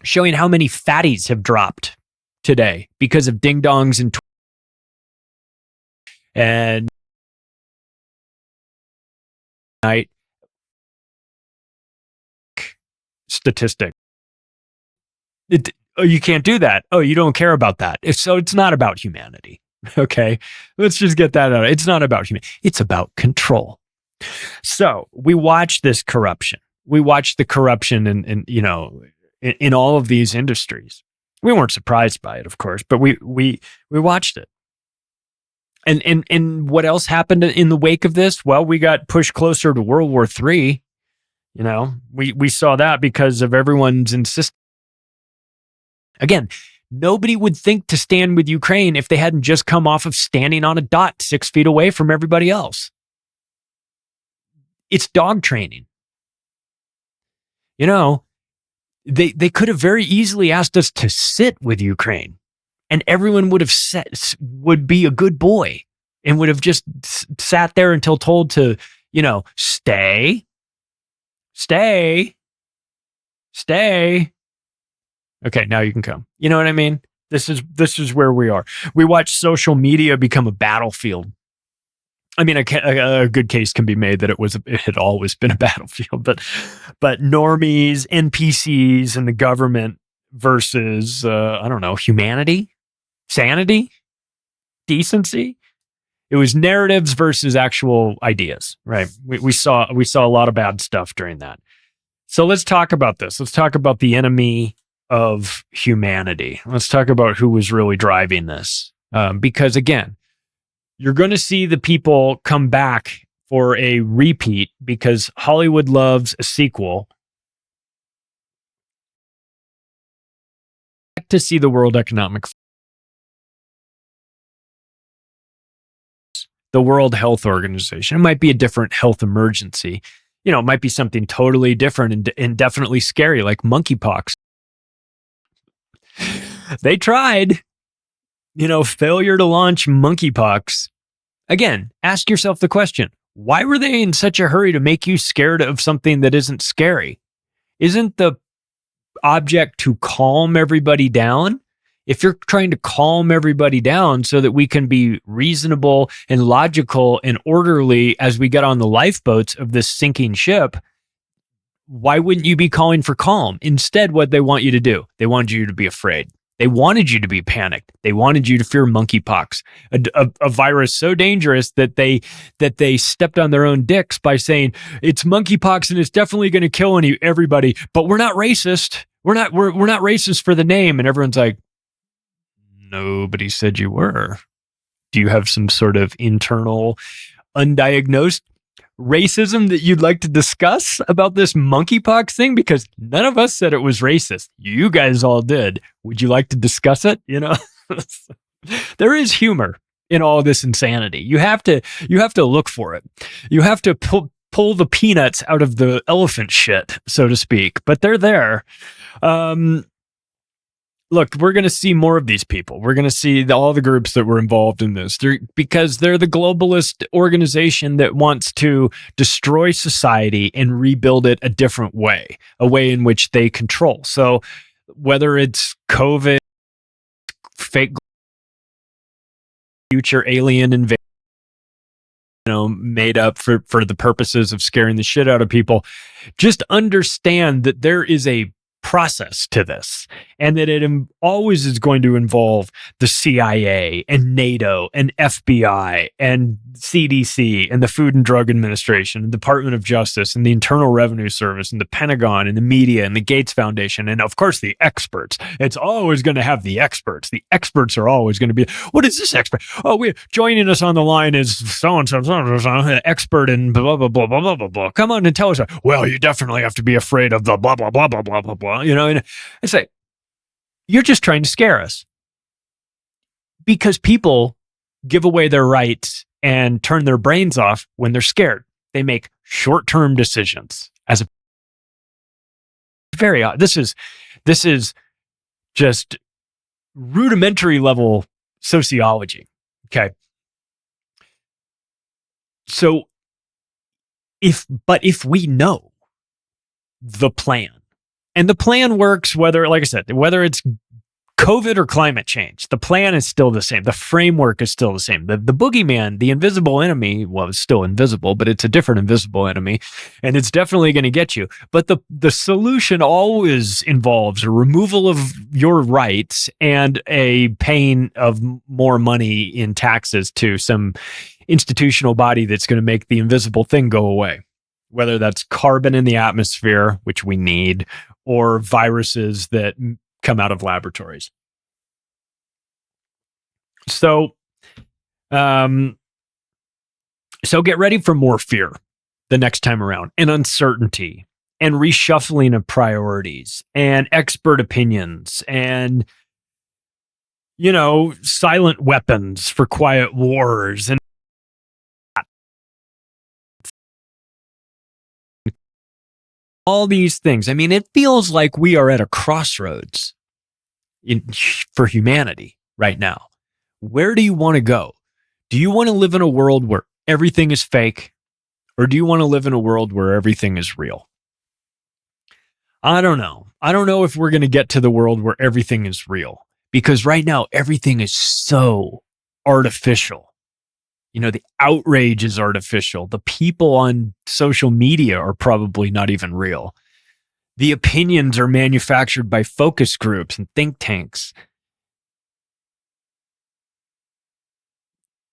showing how many fatties have dropped today because of ding-dongs and night statistic. You can't do that. Oh, you don't care about that. So it's not about humanity. Okay, let's just get that out. It's not about humanity. It's about control. So we watched this corruption. We watched the corruption in all of these industries. We weren't surprised by it, of course, but we watched it. And what else happened in the wake of this? Well, we got pushed closer to World War III. We saw that because of everyone's insistence. Again, nobody would think to stand with Ukraine if they hadn't just come off of standing on a dot 6 feet away from everybody else. It's dog training. They could have very easily asked us to sit with Ukraine. And everyone would be a good boy and would have just sat there until told to, stay. Okay, now you can come. You know what I mean? This is where we are. We watch social media become a battlefield. I mean, a good case can be made that it had always been a battlefield, but normies, NPCs, and the government versus humanity. Sanity, decency. It was narratives versus actual ideas, right? We saw a lot of bad stuff during that. So let's talk about this. Let's talk about the enemy of humanity. Let's talk about who was really driving this. Because again, you're going to see the people come back for a repeat because Hollywood loves a sequel. To see the World Economic the World Health Organization. It might be a different health emergency. It might be something totally different and definitely scary, like monkeypox. They tried, failure to launch monkeypox. Again, ask yourself the question, why were they in such a hurry to make you scared of something that isn't scary? Isn't the object to calm everybody down? If you're trying to calm everybody down so that we can be reasonable and logical and orderly as we get on the lifeboats of this sinking ship, why wouldn't you be calling for calm? Instead, what they want you to do, they wanted you to be afraid. They wanted you to be panicked. They wanted you to fear monkeypox, a virus so dangerous that they stepped on their own dicks by saying it's monkeypox and it's definitely going to kill everybody. But we're not racist. We're not racist for the name. And everyone's like, nobody said you were. Do you have some sort of internal, undiagnosed racism that you'd like to discuss about this monkeypox thing? Because none of us said it was racist. You guys all did. Would you like to discuss it? You know, there is humor in all this insanity. You have to look for it. You have to pull the peanuts out of the elephant shit, so to speak. But they're there. Look, we're going to see more of these people. We're going to see all the groups that were involved in this because they're the globalist organization that wants to destroy society and rebuild it a different way, a way in which they control. So whether it's COVID, fake future alien invasion, made up for the purposes of scaring the shit out of people, just understand that there is a process to this, and that it always is going to involve the CIA and NATO and FBI and CDC and the Food and Drug Administration and Department of Justice and the Internal Revenue Service and the Pentagon and the media and the Gates Foundation and of course the experts. It's always going to have the experts. The experts are always going to be, what is this expert? Oh, we're joining us on the line is so-and-so, expert in blah, blah, blah, blah, blah, blah, blah. Come on and tell us. Well, you definitely have to be afraid of the blah, blah, blah, blah, blah, blah, blah. And it's like, you're just trying to scare us because people give away their rights and turn their brains off when they're scared. They make short-term decisions as a very odd. This is just rudimentary level sociology. Okay. So if we know the plan, and the plan works whether it's COVID or climate change, the plan is still the same. The framework is still the same. The boogeyman, the invisible enemy, well, it's still invisible, but it's a different invisible enemy, and it's definitely going to get you. But the solution always involves a removal of your rights and a paying of more money in taxes to some institutional body that's going to make the invisible thing go away. Whether that's carbon in the atmosphere, which we need, or viruses that come out of laboratories. So get ready for more fear the next time around, and uncertainty, and reshuffling of priorities, and expert opinions, and silent weapons for quiet wars, and all these things. I mean, it feels like we are at a crossroads for humanity right now. Where do you want to go? Do you want to live in a world where everything is fake, or do you want to live in a world where everything is real? I don't know. I don't know if we're going to get to the world where everything is real, because right now everything is so artificial. The outrage is artificial. The people on social media are probably not even real. The opinions are manufactured by focus groups and think tanks.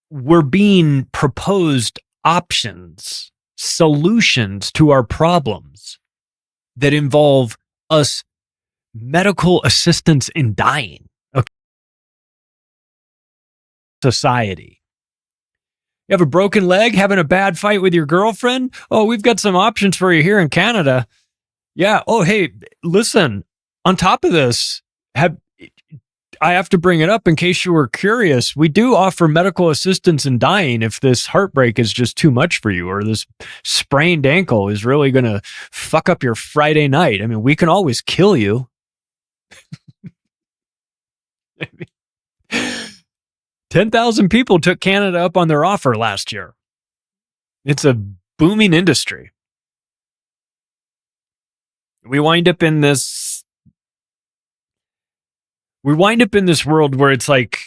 We're being proposed options, solutions to our problems that involve us medical assistance in dying. Okay. Society. You have a broken leg, having a bad fight with your girlfriend? Oh, we've got some options for you here in Canada. Yeah. Oh, hey, listen, on top of this, I have to bring it up in case you were curious. We do offer medical assistance in dying if this heartbreak is just too much for you, or this sprained ankle is really going to fuck up your Friday night. I mean, we can always kill you. 10,000 people took Canada up on their offer last year. It's a booming industry. We wind up in this world where it's like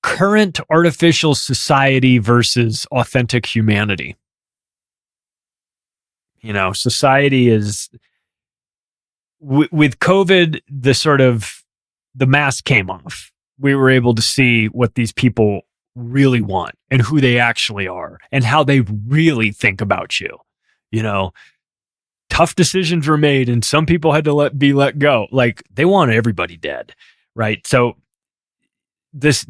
current artificial society versus authentic humanity. Society is with COVID, the mask came off. We were able to see what these people really want and who they actually are and how they really think about you. Tough decisions were made and some people had to be let go. Like they want everybody dead, right? So this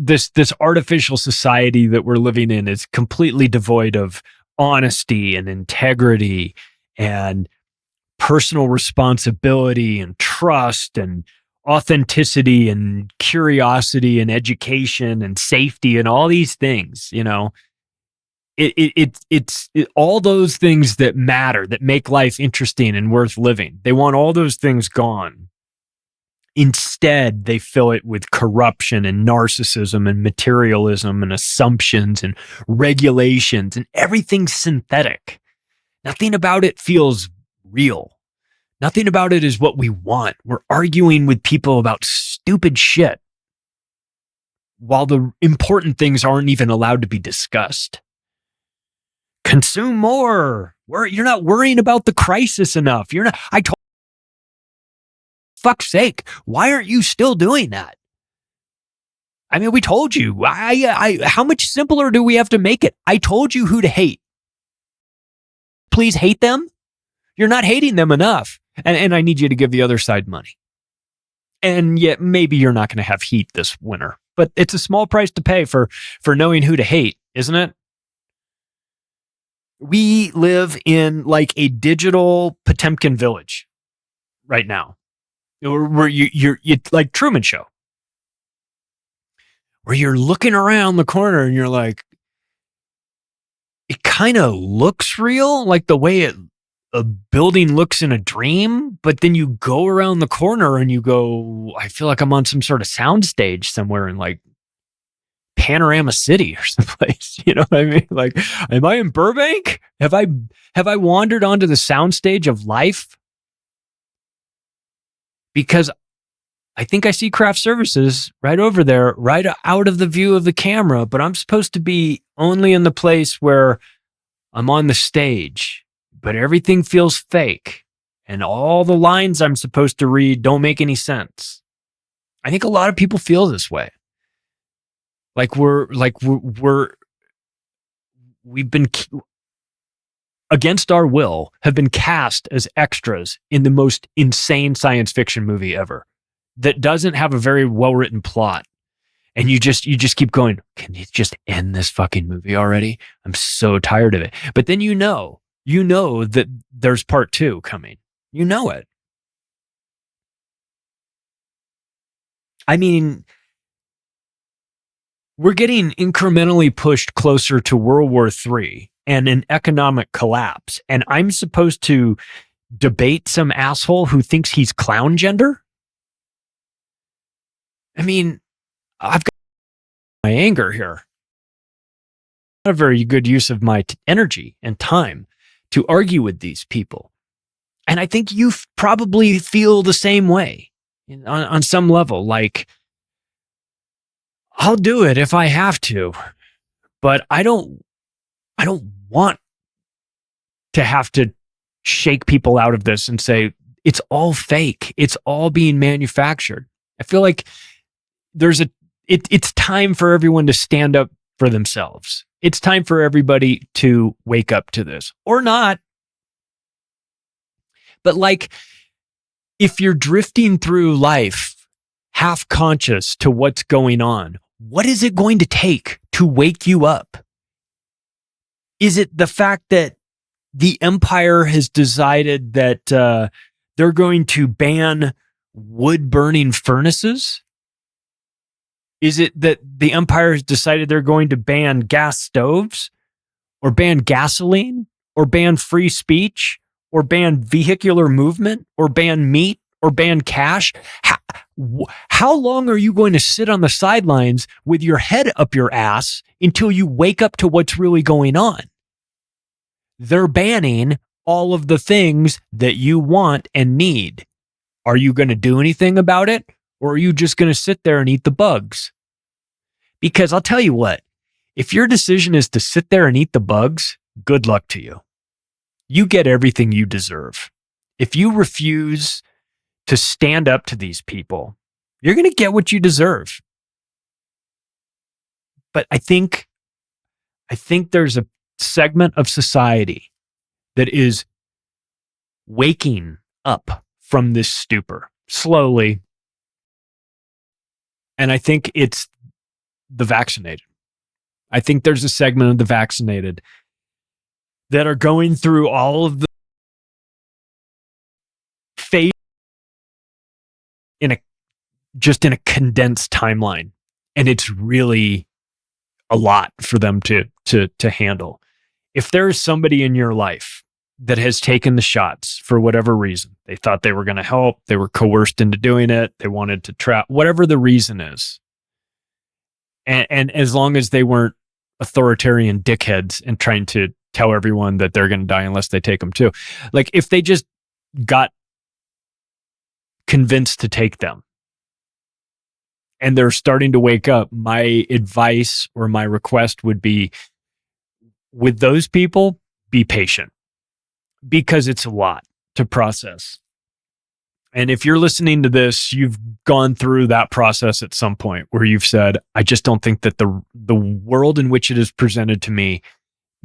artificial society that we're living in is completely devoid of honesty and integrity and personal responsibility and trust and authenticity and curiosity and education and safety and all these things. It's all those things that matter, that make life interesting and worth living. They want all those things gone. Instead, they fill it with corruption and narcissism and materialism and assumptions and regulations, and everything's synthetic. Nothing about it feels real. Nothing about it is what we want. We're arguing with people about stupid shit while the important things aren't even allowed to be discussed. Consume more. You're not worrying about the crisis enough. Fuck's sake, why aren't you still doing that? I mean, we told you. How much simpler do we have to make it? I told you who to hate. Please hate them. You're not hating them enough. And I need you to give the other side money. And yet maybe you're not going to have heat this winter. But it's a small price to pay for knowing who to hate, isn't it? We live in like a digital Potemkin village right now. Where you're like Truman Show, where you're looking around the corner and you're like, it kind of looks real, like the way a building looks in a dream. But then you go around the corner and you go, I feel like I'm on some sort of soundstage somewhere in like Panorama City or someplace. You know what I mean? Like, am I in Burbank? Have I wandered onto the soundstage of life? Because I think I see craft services right over there, right out of the view of the camera, but I'm supposed to be only in the place where I'm on the stage, but everything feels fake and all the lines I'm supposed to read don't make any sense. I think a lot of people feel this way. We've been against our will, have been cast as extras in the most insane science fiction movie ever that doesn't have a very well-written plot. And you just keep going, can you just end this fucking movie already? I'm so tired of it. But then you know that there's part 2 coming. You know it. I mean, we're getting incrementally pushed closer to World War III and an economic collapse. And I'm supposed to debate some asshole who thinks he's clown gender? I mean, I've got my anger here. Not a very good use of my energy and time to argue with these people. And I think you probably feel the same way on some level. Like, I'll do it if I have to, but I don't want to have to shake people out of this and say, it's all fake. It's all being manufactured. I feel like it's time for everyone to stand up for themselves. It's time for everybody to wake up to this or not. But like, if you're drifting through life half conscious to what's going on, what is it going to take to wake you up? Is it the fact that the empire has decided that they're going to ban wood-burning furnaces? Is it that the empire has decided they're going to ban gas stoves or ban gasoline or ban free speech or ban vehicular movement or ban meat or ban cash? How long are you going to sit on the sidelines with your head up your ass until you wake up to what's really going on? They're banning all of the things that you want and need. Are you going to do anything about it? Or are you just going to sit there and eat the bugs? Because I'll tell you what, if your decision is to sit there and eat the bugs, good luck to you. you get everything you deserve. If you refuse to stand up to these people, you're going to get what you deserve. But I think there's a segment of society that is waking up from this stupor slowly. And I think it's the vaccinated. I think there's a segment of the vaccinated that are going through all of the phase in a condensed timeline. And it's really a lot for them to handle. If there is somebody in your life that has taken the shots for whatever reason, they thought they were going to help, they were coerced into doing it, they wanted to trap, whatever the reason is. And as long as they weren't authoritarian dickheads and trying to tell everyone that they're going to die unless they take them too. Like if they just got convinced to take them and they're starting to wake up, my advice or my request would be, with those people, be patient, because it's a lot to process. And if you're listening to this, you've gone through that process at some point where you've said, I just don't think that the world in which it is presented to me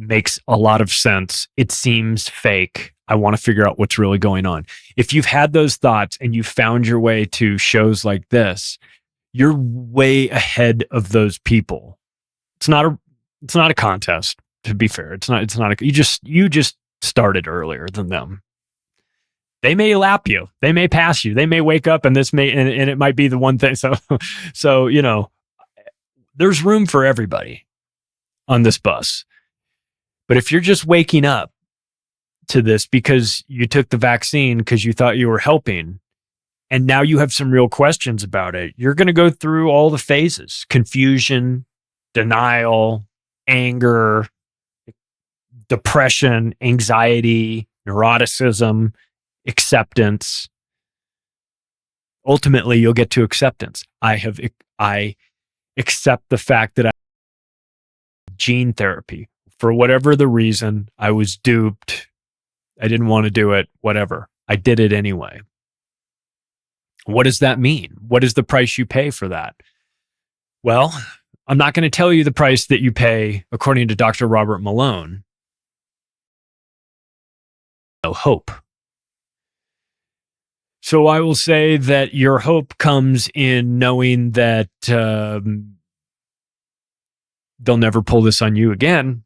makes a lot of sense. It seems fake. I want to figure out what's really going on. If you've had those thoughts and you found your way to shows like this, you're way ahead of those people. It's not a contest, to be fair. It's not you just started earlier than them. They may lap you. They may pass you. They may wake up and and it might be the one thing. So, you know, there's room for everybody on this bus. But if you're just waking up to this because you took the vaccine because you thought you were helping, and now you have some real questions about it, you're going to go through all the phases: confusion, denial, anger, depression, anxiety, neuroticism, acceptance. Ultimately, you'll get to acceptance. I accept the fact that I gene therapy. For whatever the reason, I was duped. I didn't want to do it, whatever. I did it anyway. What does that mean? What is the price you pay for that? Well, I'm not going to tell you the price that you pay according to Dr. Robert Malone. No hope. So I will say that your hope comes in knowing that they'll never pull this on you again.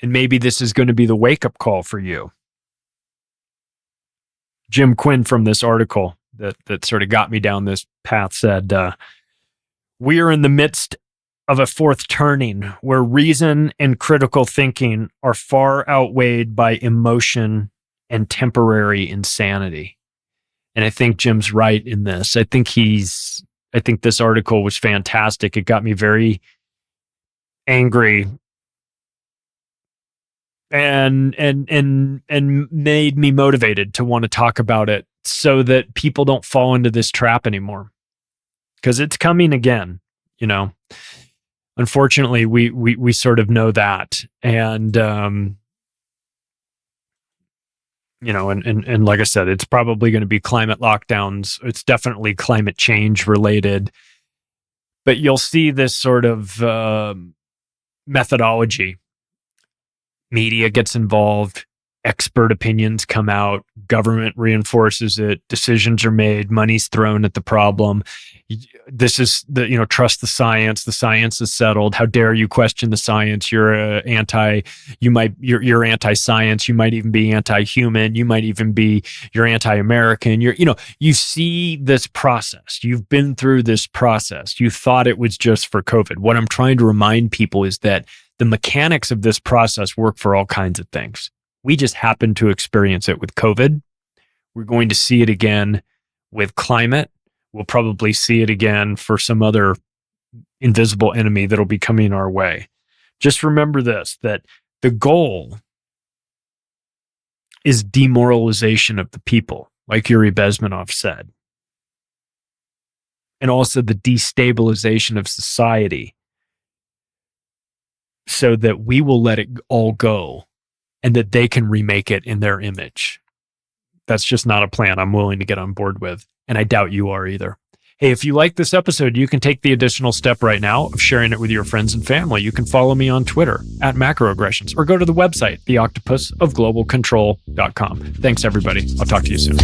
And maybe this is going to be the wake-up call for you. Jim Quinn from this article that sort of got me down this path said, we are in the midst of a fourth turning where reason and critical thinking are far outweighed by emotion and temporary insanity. And I think Jim's right in this. I think this article was fantastic. It got me very angry and made me motivated to want to talk about it so that people don't fall into this trap anymore. Because it's coming again, you know. Unfortunately, we sort of know that. And you know, and like I said, it's probably going to be climate lockdowns. It's definitely climate change related. But you'll see this sort of methodology. Media gets involved, expert opinions come out, government reinforces it, decisions are made, money's thrown at the problem. This is trust the science is settled. How dare you question the science? You're anti-science, you might even be anti-human, you're anti-American. You see this process. You've been through this process. You thought it was just for COVID. What I'm trying to remind people is that the mechanics of this process work for all kinds of things. We just happen to experience it with COVID. We're going to see it again with climate. We'll probably see it again for some other invisible enemy that'll be coming our way. Just remember this, that the goal is demoralization of the people, like Yuri Bezmenov said. And also the destabilization of society, so that we will let it all go and that they can remake it in their image. That's just not a plan I'm willing to get on board with, and I doubt you are either. Hey, if you like this episode, you can take the additional step right now of sharing it with your friends and family. You can follow me on Twitter @macroaggressions or go to the website, theoctopusofglobalcontrol.com. Thanks, everybody. I'll talk to you soon.